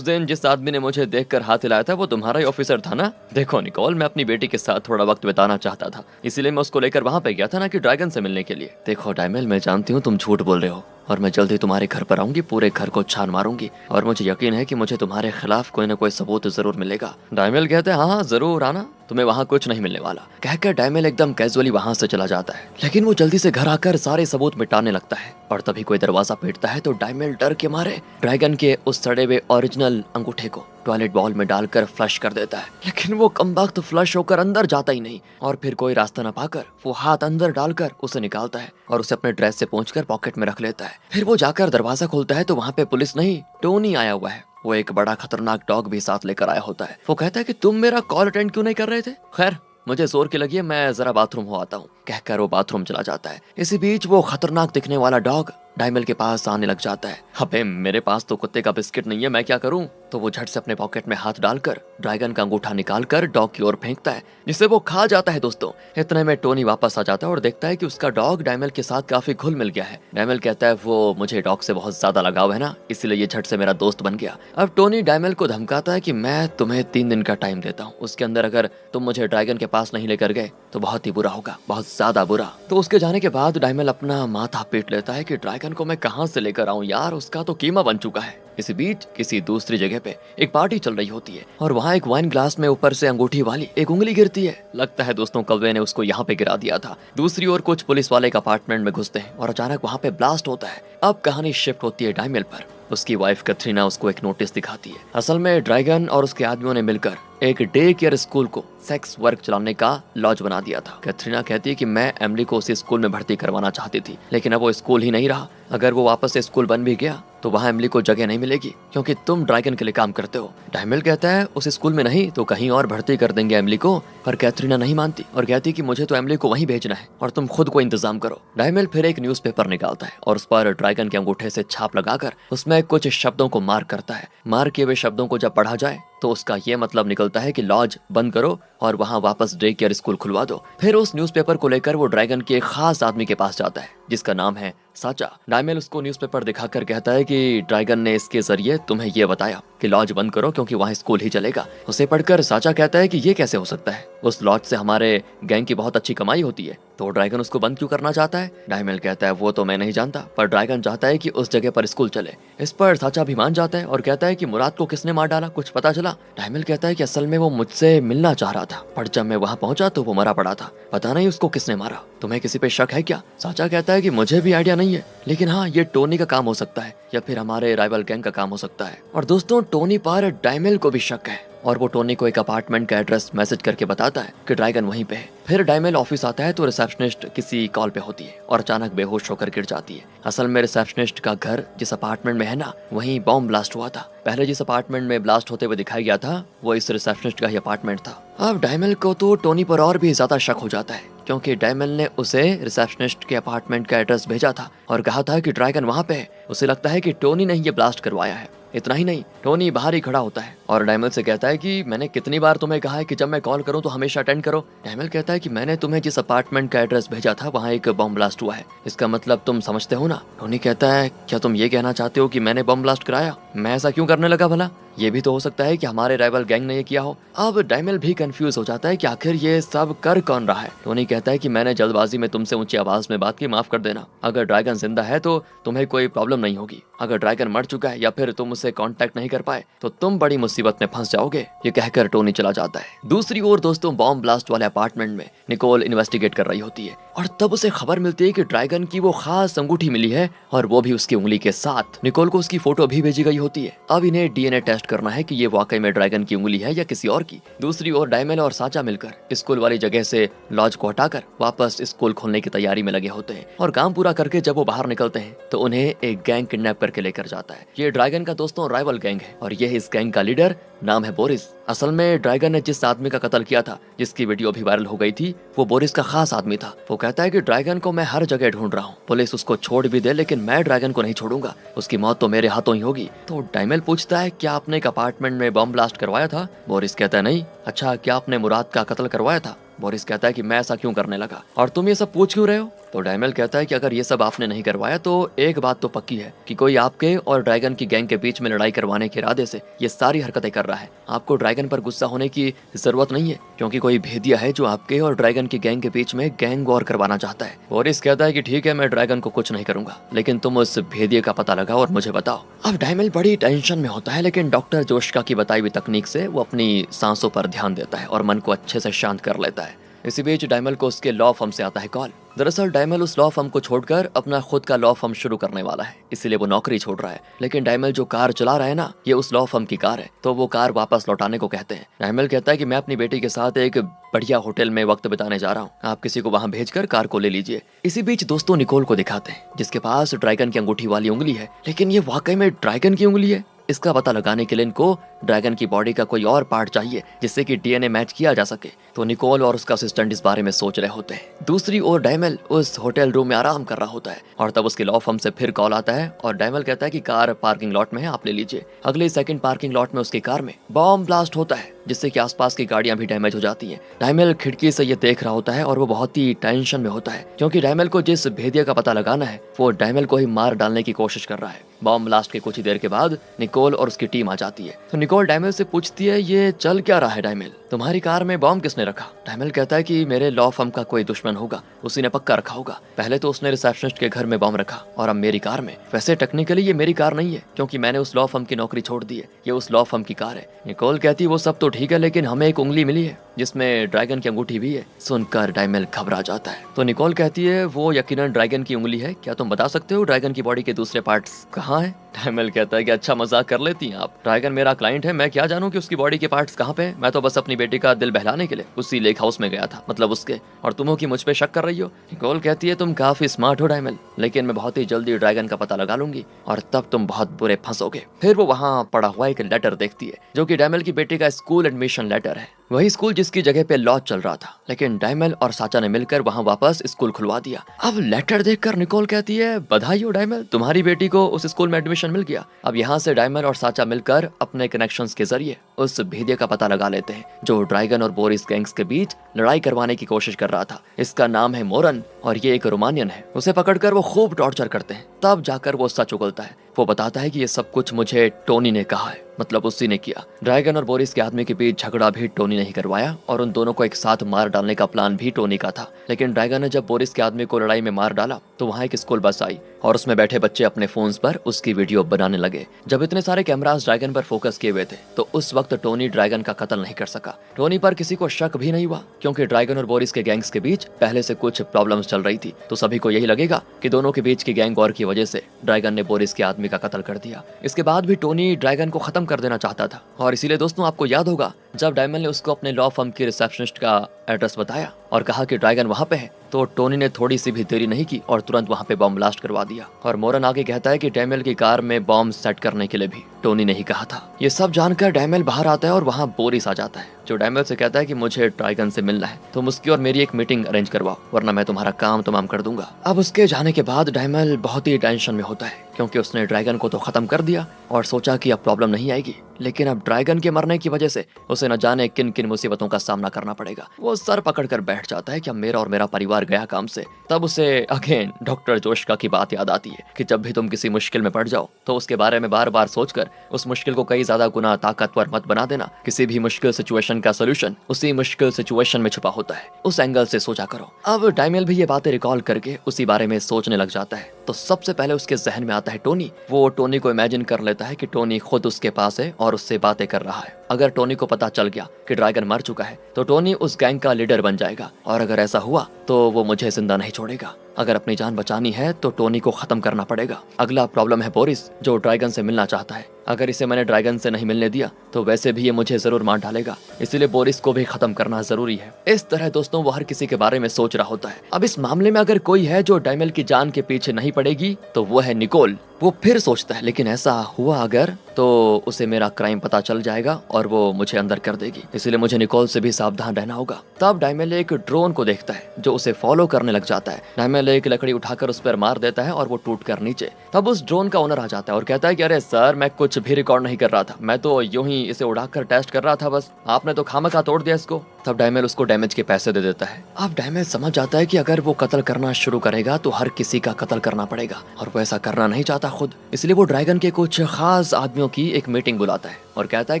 दिन जिस आदमी ने मुझे देखकर हाथ हिलाया था वो तुम्हारा ही ऑफिसर था ना? देखो निकोल, मैं अपनी बेटी के साथ थोड़ा वक्त बिताना चाहता था, इसीलिए मैं उसको लेकर वहां पे गया था, ना कि ड्रैगन से मिलने के लिए। देखो डायमल, मैं जानती हूँ तुम झूठ बोल रहे हो और मैं जल्दी तुम्हारे घर पर आऊंगी, पूरे घर को छान मारूंगी और मुझे यकीन है कि मुझे तुम्हारे खिलाफ कोई ना कोई सबूत जरूर मिलेगा। डायमल कहते हैं, हाँ जरूर आना, तुम्हें वहाँ कुछ नहीं मिलने वाला। कहकर डायमल एकदम कैजुअली वहाँ से चला जाता है, लेकिन वो जल्दी से घर आकर सारे सबूत मिटाने लगता है। और तभी कोई दरवाजा पीटता है तो डायमल डर के मारे ड्रैगन के उस सड़े हुए ओरिजिनल अंगूठे को टॉयलेट बाउल में डालकर फ्लश कर देता है, लेकिन वो कमबख्त फ्लश होकर अंदर जाता ही नहीं। और फिर कोई रास्ता न पाकर वो हाथ अंदर डालकर उसे निकालता है और उसे अपने ड्रेस से पोंछकर पॉकेट में रख लेता है। फिर वो जाकर दरवाजा खोलता है तो वहाँ पे पुलिस नहीं, टोनी आया हुआ है। वो एक बड़ा खतरनाक डॉग भी साथ लेकर आया होता है। वो कहता है कि तुम मेरा कॉल अटेंड क्यों नहीं कर रहे थे? खैर मुझे जोर की लगी है, मैं जरा बाथरूम हो आता हूँ, कहकर वो बाथरूम चला जाता है। इसी बीच वो खतरनाक दिखने वाला डॉग डायमल के पास आने लग जाता है। अबे मेरे पास तो कुत्ते का बिस्किट नहीं है, मैं क्या करूं? तो वो झट से अपने पॉकेट में हाथ डालकर ड्रैगन का अंगूठा निकालकर डॉग की ओर फेंकता है, जिसे वो खा जाता है। दोस्तों इतने में टोनी वापस आ जाता है और देखता है कि उसका डॉग डायमल के साथ काफी घुल मिल गया है। डायमल कहता है, वो मुझे डॉग से बहुत ज्यादा लगाव है ना, इसलिए ये झट से मेरा दोस्त बन गया। अब टोनी डायमल को धमकाता है कि मैं तुम्हें 3 दिन का टाइम देता हूँ, उसके अंदर अगर तुम मुझे ड्रैगन के पास नहीं लेकर गए तो बहुत ही बुरा होगा, बहुत ज्यादा बुरा। तो उसके जाने के बाद डायमल अपना माथा पीट लेता है कि ड्रैगन को मैं कहाँ से लेकर आऊं यार, उसका तो कीमा बन चुका है। इसी बीच किसी दूसरी जगह पे एक पार्टी चल रही होती है और वहाँ एक वाइन ग्लास में ऊपर से अंगूठी वाली एक उंगली गिरती है। लगता है दोस्तों कौवे ने उसको यहाँ पे गिरा दिया था। दूसरी ओर कुछ पुलिस वाले एक अपार्टमेंट में घुसते हैं और अचानक वहाँ पे ब्लास्ट होता है। अब कहानी शिफ्ट होती है डायमल पर। उसकी वाइफ कैथरीना उसको एक नोटिस दिखाती है। असल में ड्रैगन और उसके आदमियों ने मिलकर एक डे केयर स्कूल को सेक्स वर्क चलाने का लॉज बना दिया था। कैथरीना कहती है कि मैं एमिली को उसी स्कूल में भर्ती करवाना चाहती थी, लेकिन अब वो स्कूल ही नहीं रहा। अगर वो वापस से स्कूल बन भी गया तो वहाँ एमिली को जगह नहीं मिलेगी, क्योंकि तुम ड्रैगन के लिए काम करते हो। डायमल कहता है, उस स्कूल में नहीं तो कहीं और भर्ती कर देंगे एमिली को, पर कैथरीना नहीं मानती और कहती कि मुझे तो एमिली को वहीं भेजना है और तुम खुद को इंतजाम करो। डायमल फिर एक न्यूज़पेपर निकालता है और उस पर ड्रैगन के अंगूठे से छाप लगाकर उसमें कुछ शब्दों को मार्क करता है। मार्क किए हुए शब्दों को जब पढ़ा जाए तो उसका ये मतलब निकलता है कि लॉज बंद करो और वहाँ वापस डे केयर स्कूल खुलवा दो। फिर उस न्यूज़पेपर को लेकर वो ड्रैगन के एक खास आदमी के पास जाता है जिसका नाम है साचा। डायमल उसको न्यूज़पेपर दिखाकर कहता है कि ड्रैगन ने इसके जरिए तुम्हें ये बताया कि लॉज बंद करो क्योंकि वहाँ स्कूल ही चलेगा। उसे पढ़कर साचा कहता है कि ये कैसे हो सकता है, उस लॉज से हमारे गैंग की बहुत अच्छी कमाई होती है, तो ड्रैगन उसको बंद क्यों करना चाहता है? डायमल कहता है, वो तो मैं नहीं जानता, पर ड्रैगन चाहता है कि उस जगह पर स्कूल चले। इस पर साचा भी मान जाता है और कहता है कि मुराद को किसने मार डाला, कुछ पता चला? डायमल कहता है कि असल में वो मुझसे मिलना चाह रहा था, पर जब मैं वहाँ पहुंचा तो वो मरा पड़ा था, पता नहीं उसको किसने मारा। तुम्हें किसी पे शक है क्या? साचा कहता है कि मुझे भी आइडिया नहीं है, लेकिन हाँ ये टोनी का काम हो सकता है या फिर हमारे राइवल गैंग का काम हो सकता है। और दोस्तों टोनी पर डायमल को भी शक है और वो टोनी को एक अपार्टमेंट का एड्रेस मैसेज करके बताता है कि ड्रैगन वहीं पे है। फिर डायमल ऑफिस आता है तो रिसेप्शनिस्ट किसी कॉल पे होती है और अचानक बेहोश होकर गिर जाती है। असल में रिसेप्शनिस्ट का घर जिस अपार्टमेंट में है ना, वहीं बॉम्ब ब्लास्ट हुआ था। पहले जिस अपार्टमेंट में ब्लास्ट होते हुए दिखाया गया था वो इस रिसेप्शनिस्ट का ही अपार्टमेंट था। अब डायमल को तो टोनी पर और भी ज्यादा शक हो जाता है, क्योंकि डायमल ने उसे रिसेप्शनिस्ट के अपार्टमेंट का एड्रेस भेजा था और कहा था कि ड्रैगन वहाँ पे है। उसे लगता है कि टोनी ने ये ब्लास्ट करवाया है। इतना ही नहीं, टोनी बाहर ही खड़ा होता है और डायमल से कहता है कि मैंने कितनी बार तुम्हें कहा है कि जब मैं कॉल करूं तो हमेशा अटेंड करो। डायमल कहता है कि मैंने तुम्हें जिस अपार्टमेंट का एड्रेस भेजा था वहाँ एक बम ब्लास्ट हुआ है, इसका मतलब तुम समझते हो ना? टोनी कहता है, क्या तुम ये कहना चाहते हो कि मैंने बम ब्लास्ट कराया? मैं ऐसा क्यों करने लगा भला? ये भी तो हो सकता है कि हमारे राइवल गैंग ने ये किया हो। अब डायमल भी कंफ्यूज हो जाता है कि आखिर ये सब कर कौन रहा है। टोनी कहता है कि मैंने जल्दबाजी में तुमसे ऊंची आवाज में बात की, माफ कर देना। अगर ड्रैगन जिंदा है तो तुम्हें कोई प्रॉब्लम नहीं होगी, अगर ड्रैगन मर चुका है या फिर तुम उससे कांटेक्ट नहीं कर पाए तो तुम बड़ी मुसीबत में फंस जाओगे। ये कहकर टोनी चला जाता है। दूसरी ओर दोस्तों, बॉम्ब ब्लास्ट वाले अपार्टमेंट में निकोल इन्वेस्टिगेट कर रही होती है और तब उसे खबर मिलती है कि ड्रैगन की वो खास अंगूठी मिली है और वो भी उसकी उंगली के साथ। निकोल को उसकी फोटो भी भेजी गई होती है। अब इन्हें डीएनए टेस्ट करना है कि ये वाकई में ड्रैगन की उंगली है या किसी और की। दूसरी ओर डायमल और साचा मिलकर स्कूल वाली जगह से लॉज को हटाकर वापस स्कूल खोलने की तैयारी में लगे होते हैं और काम पूरा करके जब वो बाहर निकलते हैं तो उन्हें एक गैंग किडनैप करके लेकर जाता है। ये ड्रैगन का दोस्तों राइवल गैंग है और यह इस गैंग का लीडर नाम है बोरिस। असल में ड्रैगन ने जिस आदमी का कत्ल किया था, जिसकी वीडियो भी वायरल हो गई थी, वो बोरिस का खास आदमी था। वो कहता है कि ड्रैगन को मैं हर जगह ढूंढ रहा हूँ, पुलिस उसको छोड़ भी दे लेकिन मैं ड्रैगन को नहीं छोड़ूंगा, उसकी मौत तो मेरे हाथों ही होगी। तो डायमल पूछता है क्या आपने एक अपार्टमेंट में बम ब्लास्ट करवाया था? बोरिस कहता है नहीं। अच्छा, क्या आपने मुराद का कत्ल करवाया था? बोरिस कहता है कि मैं ऐसा क्यों करने लगा और तुम ये सब पूछ क्यों रहे हो? तो डायमल कहता है कि अगर ये सब आपने नहीं करवाया तो एक बात तो पक्की है कि कोई आपके और ड्रैगन की गैंग के बीच में लड़ाई करवाने के इरादे से ये सारी हरकतें कर रहा है। आपको ड्रैगन पर गुस्सा होने की जरूरत नहीं है क्योंकि कोई भेदिया है जो आपके और ड्रैगन की गैंग के बीच में गैंग वॉर करवाना चाहता है। बोरिस कहता है कि ठीक है, मैं ड्रैगन को कुछ नहीं करूंगा, लेकिन तुम उस भेदिये का पता लगाओ और मुझे बताओ। अब डायमल बड़ी टेंशन में होता है लेकिन डॉक्टर जोश्का की बताई हुई तकनीक से वो अपनी सांसों पर ध्यान देता है और मन को अच्छे से शांत कर लेता है। इसी बीच डायमल को उसके लॉ फर्म से आता है कॉल। दरअसल डायमल उस लॉ फर्म को छोड़कर अपना खुद का लॉ फर्म शुरू करने वाला है, इसीलिए वो नौकरी छोड़ रहा है। लेकिन डायमल जो कार चला रहा है ना, ये उस लॉ फर्म की कार है, तो वो कार वापस लौटाने को कहते हैं। डायमल कहता है कि मैं अपनी बेटी के साथ एक बढ़िया होटल में वक्त बिताने जा रहा हूँ, आप किसी को वहाँ भेजकर कार को ले लीजिए। इसी बीच दोस्तों निकोल को दिखाते हैं जिसके पास ड्रैगन की अंगूठी वाली उंगली है, लेकिन ये वाकई में ड्रैगन की उंगली है। इसका पता लगाने के लिए इनको ड्रैगन की बॉडी का कोई और पार्ट चाहिए जिससे कि डीएनए मैच किया जा सके। तो निकोल और उसका असिस्टेंट इस बारे में सोच रहे होते हैं। दूसरी ओर डायमल उस होटल रूम में आराम कर रहा होता है और तब उसके लॉ फर्म से फिर कॉल आता है और डायमल कहता है कि कार पार्किंग लॉट में है, आप ले लीजिए। अगले सेकंड पार्किंग लॉट में उसकी कार में बॉम्ब ब्लास्ट होता है जिससे कि आसपास की गाड़ियां भी डैमेज हो जाती हैं। डायमल खिड़की से ये देख रहा होता है और वो बहुत ही टेंशन में होता है क्योंकि डायमल को जिस भेदिया का पता लगाना है वो डायमल को ही मार डालने की कोशिश कर रहा है। बॉम्ब ब्लास्ट के कुछ ही देर के बाद निकोल और उसकी टीम आ जाती है। तो निकोल डायमल से पूछती है ये चल क्या रहा है डायमल, तुम्हारी कार में बॉम्ब किसने रखा? डायमल कहता है कि मेरे लॉ फर्म का कोई दुश्मन होगा, उसी ने पक्का रखा होगा। पहले तो उसने रिसेप्शनिस्ट के घर में बॉम्ब रखा और अब मेरी कार में। वैसे टेक्निकली ये मेरी कार नहीं है क्योंकि मैंने उस लॉ फर्म की नौकरी छोड़ दी है, ये उस लॉ फर्म की कार है। निकोल कहती है वो सब तो ठीक है लेकिन हमें एक उंगली मिली है जिसमें ड्रैगन की अंगूठी भी है। सुनकर डायमल घबरा जाता है। तो निकोल कहती है वो यकीनन ड्रैगन की उंगली है, क्या तुम बता सकते हो ड्रैगन की बॉडी के दूसरे पार्ट्स कहाँ हैं? डायमल कहता है कि अच्छा मजाक कर लेती हैं आप, ड्रैगन मेरा क्लाइंट है, मैं क्या जानूं कि उसकी बॉडी के पार्ट्स कहाँ पे हैं? मैं तो बस अपनी बेटी का दिल बहलाने के लिए उसी लेक हाउस में गया था, मतलब उसके, और तुम हो कि मुझ पे शक कर रही हो? निकोल कहती है तुम काफी स्मार्ट हो डायमल, लेकिन मैं बहुत ही जल्दी ड्रैगन का पता लगा लूंगी और तब तुम बहुत बुरे फंसोगे। फिर वो वहाँ पड़ा हुआ एक लेटर देखती है जो कि डायमल की बेटी का स्कूल एडमिशन लेटर है, वही स्कूल जिसकी जगह पे लॉज चल रहा था। लेकिन डायमल और साचा ने मिलकर वहाँ वापस स्कूल खुलवा दिया। अब लेटर देखकर निकोल कहती है बधाई हो डायमल, तुम्हारी बेटी को उस स्कूल में एडमिशन मिल गया। अब यहाँ से डायमल और साचा मिलकर अपने कनेक्शंस के जरिए उस भेदिये का पता लगा लेते हैं जो ड्रैगन और बोरिस गैंग्स के बीच लड़ाई करवाने की कोशिश कर रहा था। इसका नाम है मोरन और ये एक रोमानियन है। उसे पकड़कर वो खूब टॉर्चर करते हैं, तब जाकर वो सच उगलता है। वो बताता है कि ये सब कुछ मुझे टोनी ने कहा है, मतलब उसी ने किया। ड्रैगन और बोरिस के आदमी के बीच झगड़ा भी टोनी ने ही करवाया और उन दोनों को एक साथ मार डालने का प्लान भी टोनी का था। लेकिन ड्रैगन ने जब बोरिस के आदमी को लड़ाई में मार डाला तो वहाँ एक स्कूल बस आई और उसमें बैठे बच्चे अपने फोन्स पर उसकी वीडियो बनाने लगे। जब इतने सारे कैमरास ड्रैगन पर फोकस किए हुए थे तो उस वक्त टोनी ड्रैगन का कत्ल नहीं कर सका। टोनी पर किसी को शक भी नहीं हुआ क्योंकि ड्रैगन और बोरिस के गैंग्स के बीच पहले से कुछ प्रॉब्लम्स चल रही थी, तो सभी को यही लगेगा कि दोनों के बीच की गैंग वॉर की वजह से ड्रैगन ने बोरिस के आदमी का कत्ल कर दिया। इसके बाद भी टोनी ड्रैगन को खत्म कर देना चाहता था और इसीलिए दोस्तों आपको याद होगा जब डायमल ने उसको अपने लॉ फर्म की रिसेप्शनिस्ट का एड्रेस बताया और कहा कि ड्रैगन वहाँ पे है, तो टोनी ने थोड़ी सी भी देरी नहीं की और तुरंत वहाँ पे बॉम्ब ब्लास्ट करवा दिया। और मोरन आगे कहता है कि डायमल की कार में बॉम्ब सेट करने के लिए भी टोनी ने ही कहा था। ये सब जानकर डायमल बाहर आता है और वहाँ बोरिस आ जाता है जो डायमल से कहता है कि मुझे ड्रैगन से मिलना है, तुम उसकी और मेरी एक मीटिंग अरेंज करवाओ वरना मैं तुम्हारा काम तमाम कर दूंगा। अब उसके जाने के बाद डायमल बहुत ही टेंशन में होता है क्योंकि उसने ड्रैगन को तो खत्म कर दिया और सोचा कि अब प्रॉब्लम नहीं आएगी, लेकिन अब ड्रैगन के मरने की वजह से उसे न जाने किन किन मुसीबतों का सामना करना पड़ेगा। वो सर पकड़कर बैठ जाता है कि अब मेरा और मेरा परिवार गया काम से। तब उसे अगेन डॉक्टर जोश्का की बात याद आती है कि जब भी तुम किसी मुश्किल में पड़ जाओ तो उसके बारे में बार बार सोचकर उस मुश्किल को कई ज्यादा गुना ताकतवर मत बना देना। किसी भी मुश्किल सिचुएशन का सोल्यूशन उसी मुश्किल सिचुएशन में छुपा होता है, उस एंगल से सोचा करो। अब डाइमेल भी ये बातें रिकॉल करके उसी बारे में सोचने लग जाता है। तो सबसे पहले उसके जहन में आता है टोनी। वो टोनी को इमेजिन कर लेता है कि टोनी खुद उसके पास है और उससे बातें कर रहा है। अगर टोनी को पता चल गया कि ड्रैगन मर चुका है तो टोनी उस गैंग का लीडर बन जाएगा, और अगर ऐसा हुआ तो वो मुझे जिंदा नहीं छोड़ेगा। अगर अपनी जान बचानी है तो टोनी को खत्म करना पड़ेगा। अगला प्रॉब्लम है बोरिस, जो ड्रैगन से मिलना चाहता है। अगर इसे मैंने ड्रैगन से नहीं मिलने दिया तो वैसे भी ये मुझे जरूर मार डालेगा, इसलिए बोरिस को भी खत्म करना जरूरी है। इस तरह दोस्तों वो हर किसी के बारे में सोच रहा होता है। अब इस मामले में अगर कोई है जो डाइमेल की जान के पीछे नहीं पड़ेगी तो वो है निकोल। वो फिर सोचता है लेकिन ऐसा हुआ अगर तो उसे मेरा क्राइम पता चल जाएगा और वो मुझे अंदर कर देगी, इसलिए मुझे निकोल से भी सावधान रहना होगा। तब डाइमेल एक ड्रोन को देखता है जो उसे फॉलो करने लग जाता है। डाइमेल एक लकड़ी उठाकर उस पर मार देता है और वो टूट कर नीचे। तब उस ड्रोन का ओनर आ जाता है और कहता है कि अरे सर, मैं कुछ भी रिकॉर्ड नहीं कर रहा था, मैं तो यूं ही इसे उड़ाकर टेस्ट कर रहा था, बस आपने तो खामखा तोड़ दिया इसको। तब डाइमेल उसको डैमेज के पैसे दे देता है। अब डाइमेल समझ जाता है कि अगर वो कत्ल करना शुरू करेगा तो हर किसी का कत्ल करना पड़ेगा, और वो ऐसा करना नहीं चाहता खुद। इसलिए वो ड्रैगन के कुछ खास आदमियों की एक मीटिंग बुलाता है और कहता है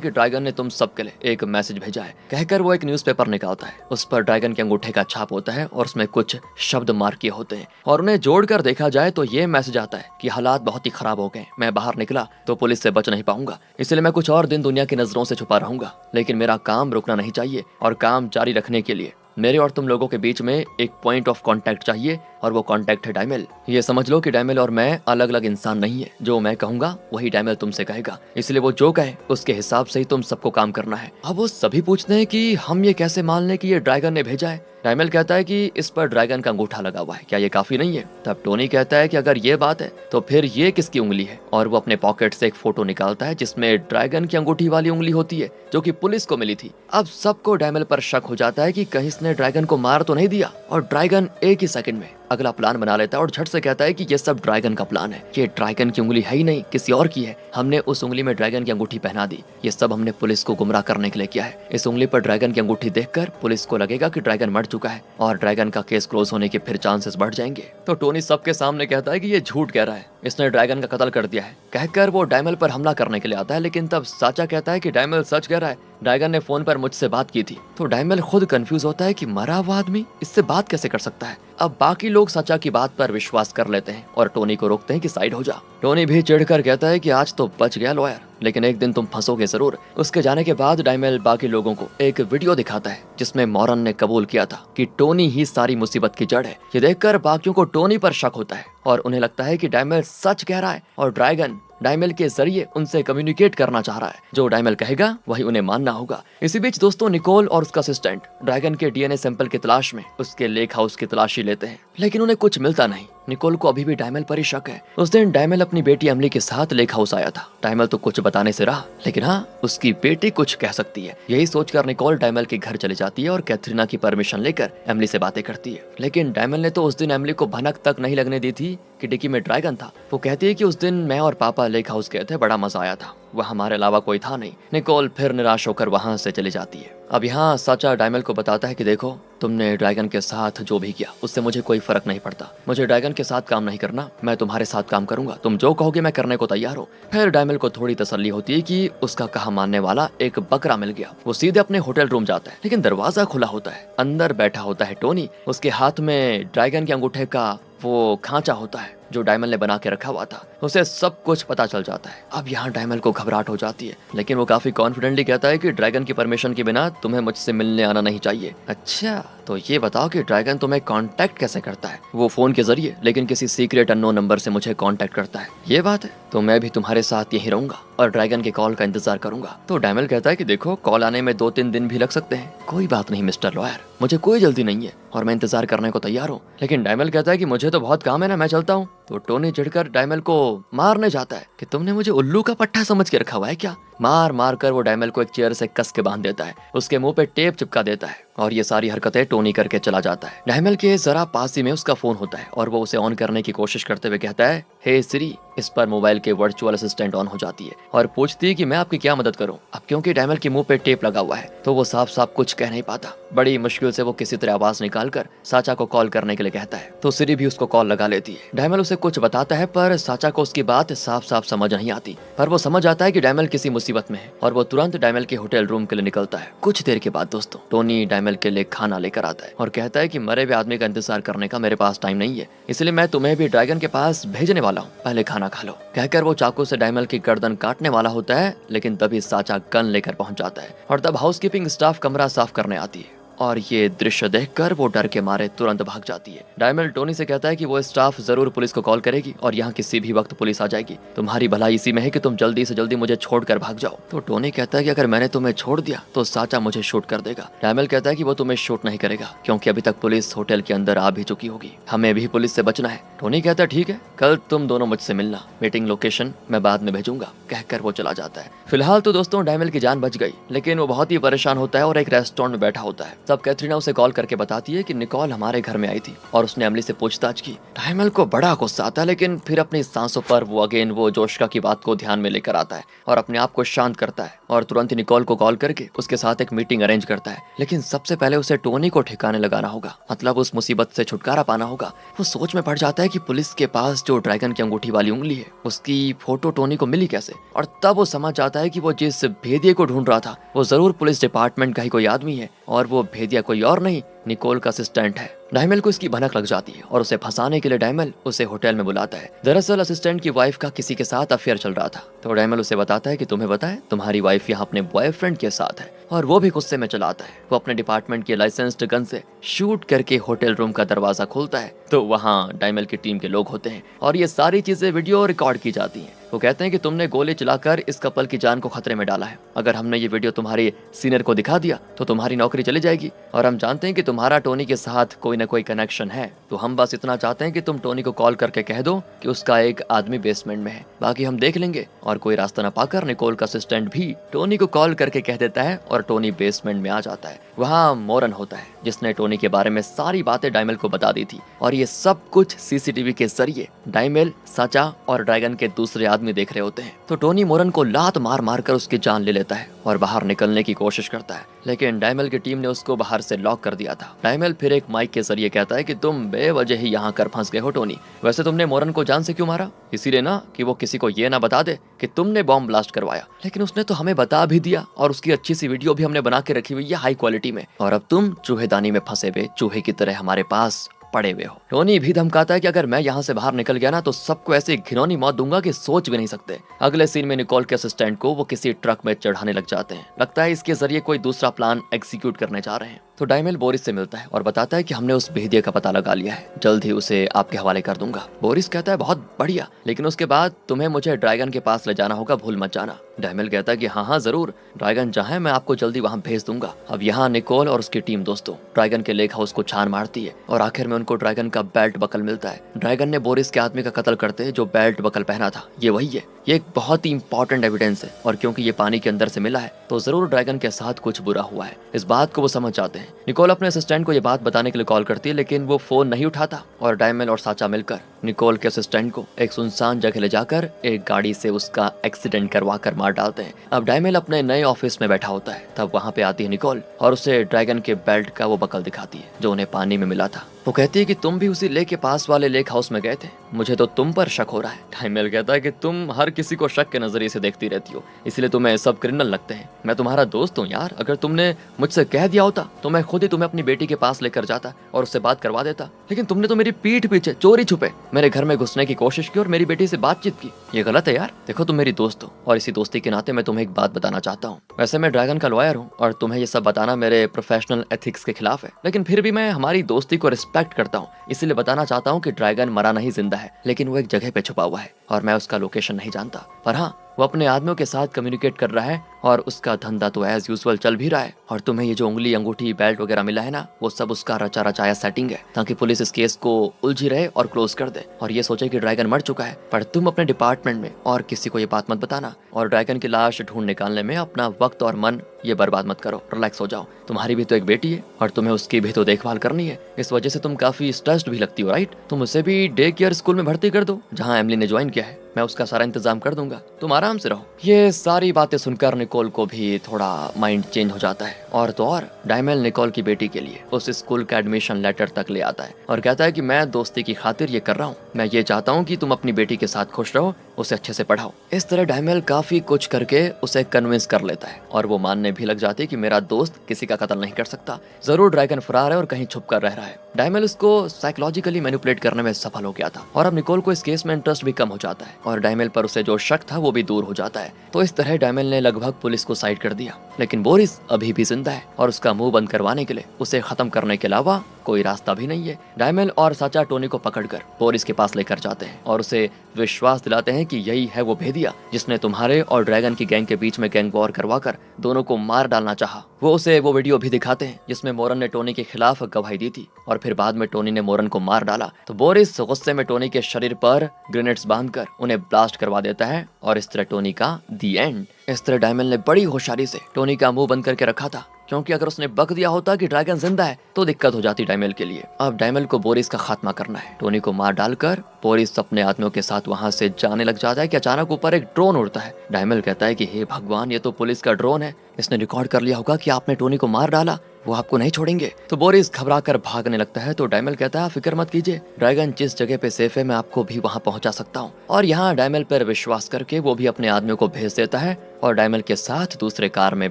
कि ड्रैगन ने तुम सबके लिए एक मैसेज भेजा है। कहकर वो एक न्यूज़पेपर निकालता है। उस पर ड्रैगन के अंगूठे का छाप होता है और उसमें कुछ शब्द मार्क किए होते हैं, और उन्हें जोड़कर देखा जाए तो ये मैसेज आता है कि हालात बहुत ही खराब हो गए, मैं बाहर निकला तो पुलिस से बच नहीं पाऊंगा, इसलिए मैं कुछ और दिन दुनिया की नजरों से छुपा रहूंगा, लेकिन मेरा काम रुकना नहीं चाहिए, और काम जारी रखने के लिए मेरे और तुम लोगों के बीच में एक पॉइंट ऑफ कांटेक्ट चाहिए, और वो कांटेक्ट है डाइमेल। ये समझ लो कि डाइमेल और मैं अलग अलग इंसान नहीं है। जो मैं कहूंगा वही डाइमेल तुमसे कहेगा, इसलिए वो जो कहे उसके हिसाब से ही तुम सबको काम करना है। अब वो सभी पूछते हैं कि हम ये कैसे मान लें कि ये ड्रैगन ने भेजा है। डाइमेल कहता है कि इस पर ड्रैगन का अंगूठा लगा हुआ है, क्या ये काफी नहीं है? तब टोनी कहता है कि अगर ये बात है तो फिर ये किसकी उंगली है, और वो अपने पॉकेट से एक फोटो निकालता है जिसमें ड्रैगन की अंगूठी वाली उंगली होती है जो कि पुलिस को मिली थी। अब सबको डाइमेल पर शक हो जाता है कि कहीं इसने ड्रैगन को मार तो नहीं दिया, और ड्रैगन एक ही सेकंड में अगला प्लान बना लेता है और झट से कहता है कि ये सब ड्रैगन का प्लान है, ये ड्रैगन की उंगली है ही नहीं, किसी और की है। हमने उस उंगली में ड्रैगन की अंगूठी पहना दी, ये सब हमने पुलिस को गुमराह करने के लिए किया है। इस उंगली पर ड्रैगन की अंगूठी देखकर पुलिस को लगेगा कि ड्रैगन मर चुका है और ड्रैगन का केस क्लोज होने के फिर चांसेस बढ़ जाएंगे। तो टोनी सबके सामने कहता है कि ये झूठ कह रहा है, इसने ड्रैगन का कत्ल कर दिया है। कहकर वो डाइमेल पर हमला करने के लिए आता है, लेकिन तब साचा कहता है कि डाइमेल सच कह रहा है, ड्रैगन ने फोन पर मुझसे बात की थी। तो डाइमेल खुद कंफ्यूज होता है कि मरा हुआ आदमी इससे बात कैसे कर सकता है। अब बाकी लोग साचा की बात पर विश्वास कर लेते हैं और टोनी को रोकते हैं कि साइड हो जा। टोनी भी चिढ़कर कहता है कि आज तो बच गया लॉयर, लेकिन एक दिन तुम फंसोगे जरूर। उसके जाने के बाद डाइमेल बाकी लोगों को एक वीडियो दिखाता है जिसमें मॉरन ने कबूल किया था कि टोनी ही सारी मुसीबत की जड़ है। ये देखकर बाकियों को टोनी पर शक होता है और उन्हें लगता है कि डाइमेल सच कह रहा है और ड्रैगन डाइमेल के जरिए उनसे कम्युनिकेट करना चाह रहा है। जो डाइमेल कहेगा वही उन्हें मानना होगा। इसी बीच दोस्तों निकोल और उसका असिस्टेंट ड्रैगन के डीएनए सैंपल की तलाश में उसके लेक हाउस की तलाशी लेते हैं, लेकिन उन्हें कुछ मिलता नहीं। निकोल को अभी भी डाइमेल पर ही शक है। उस दिन डाइमेल अपनी बेटी एमिली के साथ लेक हाउस आया था। डाइमेल तो कुछ बताने से रहा, लेकिन हाँ, उसकी बेटी कुछ कह सकती है। यही सोचकर निकोल डाइमेल के घर चली जाती है और कैथरीना की परमिशन लेकर एमिली से बातें करती है। लेकिन डाइमेल ने तो उस दिन एमिली को भनक तक नहीं लगने दी थी कि डिक्की में ड्रैगन था। वो कहती है कि उस दिन मैं और पापा लेक हाउस गए थे, बड़ा मजा आया था, वह हमारे अलावा कोई था नहीं। निकोल फिर निराश होकर वहां से चली जाती है। अब यहाँ साचा डाइमेल को बताता है कि देखो, तुमने ड्रैगन के साथ जो भी किया उससे मुझे कोई फर्क नहीं पड़ता। मुझे ड्रैगन के साथ काम नहीं करना, मैं तुम्हारे साथ काम करूंगा। तुम जो कहोगे मैं करने को तैयार हूँ। फिर डाइमेल को थोड़ी तसल्ली होती है कि उसका कहा मानने वाला एक बकरा मिल गया। वो सीधे अपने होटल रूम जाता है, लेकिन दरवाजा खुला होता है। अंदर बैठा होता है टोनी। उसके हाथ में ड्रैगन के अंगूठे का वो खांचा होता है जो डाइमेल ने बना के रखा हुआ था। उसे सब कुछ पता चल जाता है। अब यहाँ डाइमेल को घबराहट हो जाती है, लेकिन वो काफी कॉन्फिडेंटली कहता है कि ड्रैगन की परमिशन के बिना तुम्हें मुझसे मिलने आना नहीं चाहिए। अच्छा, तो ये बताओ कि ड्रैगन तुम्हें कांटेक्ट कैसे करता है? वो फोन के जरिए, लेकिन किसी सीक्रेट अननोन नंबर से मुझे कांटेक्ट करता है। ये बात है, तो मैं भी तुम्हारे साथ यहीं रहूंगा और ड्रैगन के कॉल का इंतजार करूंगा। तो डाइमेल कहता है कि देखो, कॉल आने में 2-3 दिन भी लग सकते हैं। कोई बात नहीं मिस्टर लॉयर, मुझे कोई जल्दी नहीं है और मैं इंतजार करने को तैयार हूँ। लेकिन डाइमेल कहता है कि मुझे तो बहुत काम है ना, मैं चलता हूँ। तो टोनी चिढ़कर डायमल को मारने जाता है कि तुमने मुझे उल्लू का पट्टा समझ के रखा हुआ है क्या। मार मार कर वो डायमल को एक चेयर से कस के बांध देता है, उसके मुंह पे टेप चिपका देता है और ये सारी हरकतें टोनी करके चला जाता है। डायमल के जरा पास ही में उसका फोन होता है और वो उसे ऑन करने की कोशिश करते हुए कहता है, हे सिरी। इस पर मोबाइल के वर्चुअल असिस्टेंट ऑन हो जाती है और पूछती है कि मैं आपकी क्या मदद करूं। अब क्योंकि डायमल के मुंह पे टेप लगा हुआ है तो वो साफ साफ कुछ कह नहीं पाता। बड़ी मुश्किल से वो किसी तरह आवाज निकालकर साचा को कॉल करने के लिए कहता है तो सिरी भी उसको कॉल लगा लेती है। डायमल उसे कुछ बताता है पर साचा को उसकी बात साफ साफ समझ नहीं आती, पर वो समझ आता है कि डायमल किसी मुसीबत में है और वो तुरंत डायमल के होटल रूम के लिए निकलता है। कुछ देर के बाद दोस्तों टोनी डायमल के लिए खाना लेकर आता है और कहता है कि मरे हुए आदमी का इंतजार करने का मेरे पास टाइम नहीं है, इसलिए मैं तुम्हें भी ड्रैगन के पास भेजने वाला हूँ, पहले खाना खा लो। कहकर वो चाकू से डायमल की गर्दन काटने वाला होता है, लेकिन तभी साचा गन लेकर पहुंच जाता है और तब हाउसकीपिंग स्टाफ कमरा साफ करने आती है और ये दृश्य देखकर वो डर के मारे तुरंत भाग जाती है। डायमल टोनी से कहता है कि वो स्टाफ जरूर पुलिस को कॉल करेगी और यहाँ किसी भी वक्त पुलिस आ जाएगी। तुम्हारी भलाई इसी में है कि तुम जल्दी से जल्दी मुझे छोड़कर भाग जाओ। तो टोनी कहता है कि अगर मैंने तुम्हें छोड़ दिया तो साचा मुझे शूट कर देगा। डायमल कहता है कि वो तुम्हें शूट नहीं करेगा क्योंकि अभी तक पुलिस होटल के अंदर आ भी चुकी होगी, हमें भी पुलिस से बचना है। टोनी कहता है ठीक है, कल तुम दोनों मुझसे मिलना, मीटिंग लोकेशन मैं बाद में भेजूंगा। कहकर वो चला जाता है। फिलहाल तो दोस्तों डायमल की जान बच गई, लेकिन वो बहुत ही परेशान होता है और एक रेस्टोरेंट में बैठा होता है। तब कैथरीना उसे कॉल करके बताती है कि निकोल हमारे घर में आई थी और उसने अमली से पूछताछ की। डायमल को बड़ा गुस्सा आता है, लेकिन फिर अपनी सांसों पर वो अगेन वो जोशिका की बात को ध्यान में लेकर आता है और अपने आप को शांत करता है और तुरंत निकोल को कॉल करके उसके साथ एक मीटिंग अरेंज करता है। लेकिन सबसे पहले उसे टोनी को ठिकाने लगाना होगा, मतलब उस मुसीबत से छुटकारा पाना होगा। वो सोच में पड़ जाता है कि पुलिस के पास जो ड्रैगन की अंगूठी वाली उंगली है उसकी फोटो टोनी को मिली कैसे, और तब वो समझ जाता है कि वो जिस भेदिये को ढूंढ रहा था वो जरूर पुलिस डिपार्टमेंट का ही कोई आदमी है और वो भेदिया कोई और नहीं निकोल का असिस्टेंट है। डायमल को इसकी भनक लग जाती है और उसे फंसाने के लिए डायमल उसे होटल में बुलाता है। दरअसल असिस्टेंट की वाइफ का किसी के साथ अफेयर चल रहा था, तो डायमल उसे बताता है कि तुम्हें बताए तुम्हारी वाइफ यहाँ अपने बॉयफ्रेंड के साथ है, और वो भी गुस्से में चला आता है। वो अपने डिपार्टमेंट के लाइसेंस्ड गन से शूट करके होटल रूम का दरवाजा खोलता है तो वहाँ डायमल की टीम के लोग होते हैं और ये सारी चीजें वीडियो रिकॉर्ड की जाती हैं। वो कहते हैं कि तुमने गोली चलाकर इस कपल की जान को खतरे में डाला है, अगर हमने ये वीडियो तुम्हारे सीनियर को दिखा दिया तो तुम्हारी नौकरी चली जाएगी, और हम जानते हैं कि तुम्हारा टोनी के साथ कोई ना कोई कनेक्शन है, तो हम बस इतना चाहते हैं कि तुम टोनी को कॉल करके कह दो कि उसका एक आदमी बेसमेंट में है, बाकी हम देख लेंगे। और कोई रास्ता न पाकर निकोल का असिस्टेंट भी टोनी को कॉल करके कह देता है और टोनी बेसमेंट में आ जाता है। वहाँ मोरन होता है जिसने टोनी के बारे में सारी बातें डायमल को बता दी थी, और ये सब कुछ सीसीटीवी के जरिए डायमल, साचा और ड्रैगन के दूसरे आदमी देख रहे होते हैं। तो टोनी मोरन को लात मार मार कर उसकी जान ले लेता है और बाहर निकलने की कोशिश करता है, लेकिन डायमल की टीम ने उसको बाहर से लॉक कर दिया था। डायमल फिर एक माइक के जरिए कहता है कि तुम बेवजह ही यहाँ कर फंस गए हो टोनी, वैसे तुमने मोरन को जान से क्यों मारा? इसीलिए ना कि वो किसी को ये ना बता दे कि तुमने बॉम्ब ब्लास्ट करवाया, लेकिन उसने तो हमें बता भी दिया और उसकी अच्छी सी वीडियो भी हमने बना के रखी हुई है हाई क्वालिटी में, और अब तुम चूहेदानी में फंसे हुए चूहे की तरह हमारे पास पड़े हुए हो। टोनी भी धमकाता है कि अगर मैं यहाँ से बाहर निकल गया ना तो सबको ऐसी घिनौनी मौत दूंगा कि सोच भी नहीं सकते। अगले सीन में निकोल के असिस्टेंट को वो किसी ट्रक में चढ़ाने लग जाते हैं, लगता है इसके जरिए कोई दूसरा प्लान एग्जीक्यूट करने जा रहे हैं। तो डायमल बोरिस से मिलता है और बताता है कि हमने उस भेदिये का पता लगा लिया है, जल्द ही उसे आपके हवाले कर दूंगा। बोरिस कहता है बहुत बढ़िया, लेकिन उसके बाद तुम्हें मुझे ड्रैगन के पास ले जाना होगा, भूल मत जाना। डायमल कहता है कि हाँ हाँ जरूर, ड्रैगन जहाँ मैं आपको जल्दी वहाँ भेज दूंगा। अब यहाँ निकोल और उसकी टीम दोस्तों ड्रैगन के लेक हाउस को छान मारती है और आखिर में उनको ड्रैगन का बेल्ट बकल मिलता है। ड्रैगन ने बोरिस के आदमी का कत्ल करते जो बेल्ट बकल पहना था, ये वही है। ये एक बहुत ही इंपॉर्टेंट एविडेंस है और क्योंकि ये पानी के अंदर से मिला है तो जरूर ड्रैगन के साथ कुछ बुरा हुआ है। इस बात को वो समझ जाते हैं। निकोल अपने असिस्टेंट को ये बात बताने के लिए कॉल करती है, लेकिन वो फोन नहीं उठाता और डायमल और साचा मिलकर निकोल के असिस्टेंट को एक सुनसान जगह ले जाकर एक गाड़ी से उसका एक्सीडेंट करवा कर मार डालते हैं। अब डायमल अपने नए ऑफिस में बैठा होता है, तब वहाँ पे आती है निकोल और उसे ड्रैगन के बेल्ट का वो बकल दिखाती है जो उन्हें पानी में मिला था। वो कहती है कि तुम भी उसी लेक के पास वाले लेक हाउस में गए थे, मुझे तो तुम पर शक हो रहा है। डायमल कहता है कि तुम हर किसी को शक के नजरिए से देखती रहती हो, इसलिए तुम्हें सब क्रिमिनल लगते हैं। मैं तुम्हारा दोस्त हूँ यार, अगर तुमने मुझसे कह दिया होता तो मैं खुद ही तुम्हें अपनी बेटी के पास लेकर जाता और उससे बात करवा देता, लेकिन तुमने तो मेरी पीठ पीछे चोरी छुपे मेरे घर में घुसने की कोशिश की और मेरी बेटी से बातचीत की। ये गलत है यार। देखो तुम मेरी दोस्त हो और इसी दोस्ती के नाते मैं तुम्हें एक बात बताना चाहता हूँ। वैसे मैं ड्रैगन का लॉयर हूँ और तुम्हें ये सब बताना मेरे प्रोफेशनल एथिक्स के खिलाफ है, लेकिन फिर भी मैं हमारी दोस्ती को रिस्पेक्ट करता हूँ, इसलिए बताना चाहता हूँ कि ड्रैगन मरा नहीं जिंदा है, लेकिन वो एक जगह पे छुपा हुआ है और मैं उसका लोकेशन नहीं जानता, पर हाँ वो अपने आदमियों के साथ कम्युनिकेट कर रहा है और उसका धंधा तो एज यूजुअल चल भी रहा है, और तुम्हें ये जो उंगली अंगूठी बेल्ट वगैरह मिला है ना, वो सब उसका रचा रचाया सेटिंग है, ताकि पुलिस इस केस को उलझी रहे और क्लोज कर दे और ये सोचे कि ड्रैगन मर चुका है। पर तुम अपने डिपार्टमेंट में और किसी को ये बात मत बताना, और ड्रैगन की लाश ढूंढ निकालने में अपना वक्त और मन ये बर्बाद मत करो। रिलैक्स हो जाओ, तुम्हारी भी तो एक बेटी है और तुम्हें उसकी भी तो देखभाल करनी है। इस वजह से तुम काफी स्ट्रेस्ड भी लगती हो, राइट? तुम उसे भी डे केयर स्कूल में भर्ती कर दो जहाँ एमिली ने ज्वाइन किया है। मैं उसका सारा इंतजाम कर दूंगा, तुम आराम से रहो। ये सारी बातें सुनकर निकोल को भी थोड़ा माइंड चेंज हो जाता है, और तो और डायमेल निकोल की बेटी के लिए उस स्कूल का एडमिशन लेटर तक ले आता है और कहता है कि मैं दोस्ती की खातिर ये कर रहा हूँ, मैं ये चाहता हूँ कि तुम अपनी बेटी के साथ खुश रहो, उसे अच्छे से पढ़ाओ। इस तरह डायमेल काफी कुछ करके उसे कन्विंस कर लेता है और वो मानने भी लग जाती है कि मेरा दोस्त किसी का कत्ल नहीं कर सकता, जरूर ड्रैगन फरार है और कहीं छुप कर रह रहा है। डायमेल उसको साइकोलॉजिकली मैनिपुलेट करने में सफल हो गया था और अब निकोल को इस केस में इंटरेस्ट भी कम हो जाता है और डायमेल पर उसे जो शक था वो भी दूर हो जाता है। तो इस तरह डायमेल ने लगभग पुलिस को साइड कर दिया, लेकिन बोरिस अभी भी जिंदा है और उसका मुंह बंद करवाने के लिए उसे खत्म करने के अलावा कोई रास्ता भी नहीं है। डायमेल और साचा टोनी को पकड़कर बोरिस के पास लेकर जाते हैं और उसे विश्वास दिलाते हैं कि यही है वो भेदिया जिसने तुम्हारे और ड्रैगन की गैंग के बीच में गैंग वॉर करवाकर दोनों को मार डालना चाहा। वो उसे वो वीडियो भी दिखाते हैं जिसमें मोरन ने टोनी के खिलाफ गवाही दी थी और फिर बाद में टोनी ने मोरन को मार डाला। तो बोरिस गुस्से में टोनी के शरीर पर ग्रेनेड्स बांधकर उन्हें ब्लास्ट करवा देता है और इस तरह टोनी का दी एंड। इस तरह डायमेल ने बड़ी होशियारी से टोनी का मुंह बंद करके रखा था, क्योंकि अगर उसने बक दिया होता कि ड्रैगन जिंदा है तो दिक्कत हो जाती डायमेल के लिए। अब डायमेल को बोरिस का खात्मा करना है। टोनी को मार डालकर बोरिस अपने आदमियों के साथ वहां से जाने लग जाता है कि अचानक ऊपर एक ड्रोन उड़ता है। डायमेल कहता है कि हे भगवान, ये तो पुलिस का ड्रोन है, इसने रिकॉर्ड कर लिया होगा कि आपने टोनी को मार डाला, वो आपको नहीं छोड़ेंगे। तो बोरिस घबरा कर भागने लगता है। तो डायमेल कहता है फिक्र मत कीजिए, ड्रैगन जिस जगह पे सेफ है मैं आपको भी वहां पहुंचा सकता हूँ। और यहाँ डायमेल पर विश्वास करके वो भी अपने आदमियों को भेज देता है और डायमेल के साथ दूसरे कार में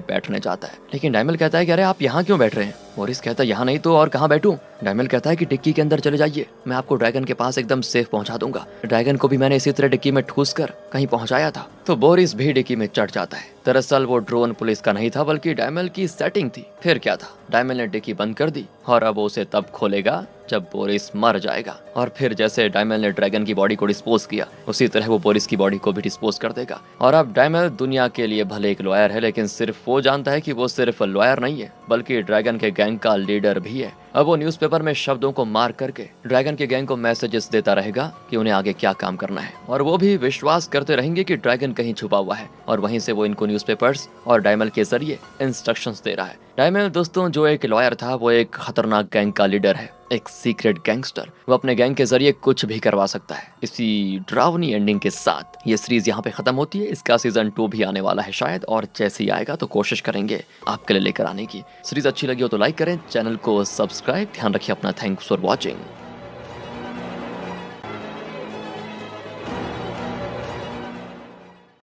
बैठने जाता है। लेकिन डायमेल कहता है कि अरे आप यहाँ क्यों बैठ रहे हैं? बोरिस कहता है यहाँ नहीं तो और कहाँ बैठूं? डायमेल कहता है कि डिक्की के अंदर चले जाइए, मैं आपको ड्रैगन के पास एकदम सेफ पहुंचा दूंगा। ड्रैगन को भी मैंने इसी तरह डिक्की में ठूस कर कहीं पहुंचाया था। तो बोरिस भी डिक्की में चढ़ जाता है। दरअसल वो ड्रोन पुलिस का नहीं था बल्कि डायमेल की सेटिंग थी। फिर क्या था, डायमेल ने डिक्की बंद कर दी और अब उसे तब खोलेगा जब बोरिस मर जाएगा। और फिर जैसे डायमेल ने ड्रैगन की बॉडी को डिस्पोज किया उसी तरह वो बोरिस की बॉडी को भी डिस्पोज कर देगा। और अब डायमेल दुनिया के लिए भले एक लॉयर है, लेकिन सिर्फ वो जानता है कि वो सिर्फ लॉयर नहीं है बल्कि ड्रैगन के गैंग का लीडर भी है। अब वो न्यूज़पेपर में शब्दों को मार करके ड्रैगन के गैंग को मैसेजेस देता रहेगा कि उन्हें आगे क्या काम करना है, और वो भी विश्वास करते रहेंगे कि ड्रैगन कहीं छुपा हुआ है और वहीं से वो इनको न्यूज़पेपर्स और डायमेल के जरिए इंस्ट्रक्शंस दे रहा है। डायमेल दोस्तों जो एक लॉयर था वो एक खतरनाक गैंग का लीडर है, एक सीक्रेट गैंगस्टर। वो अपने गैंग के जरिए कुछ भी करवा सकता है। इसी ड्रावनी एंडिंग के साथ ये सीरीज यहाँ पे खत्म होती है। इसका सीजन 2 भी आने वाला है शायद, और जैसे ही आएगा तो कोशिश करेंगे आपके लिए लेकर आने की। सीरीज अच्छी लगी हो तो लाइक करें, चैनल को सब्सक्राइब। ध्यान रखिए अपना। Thanks for watching.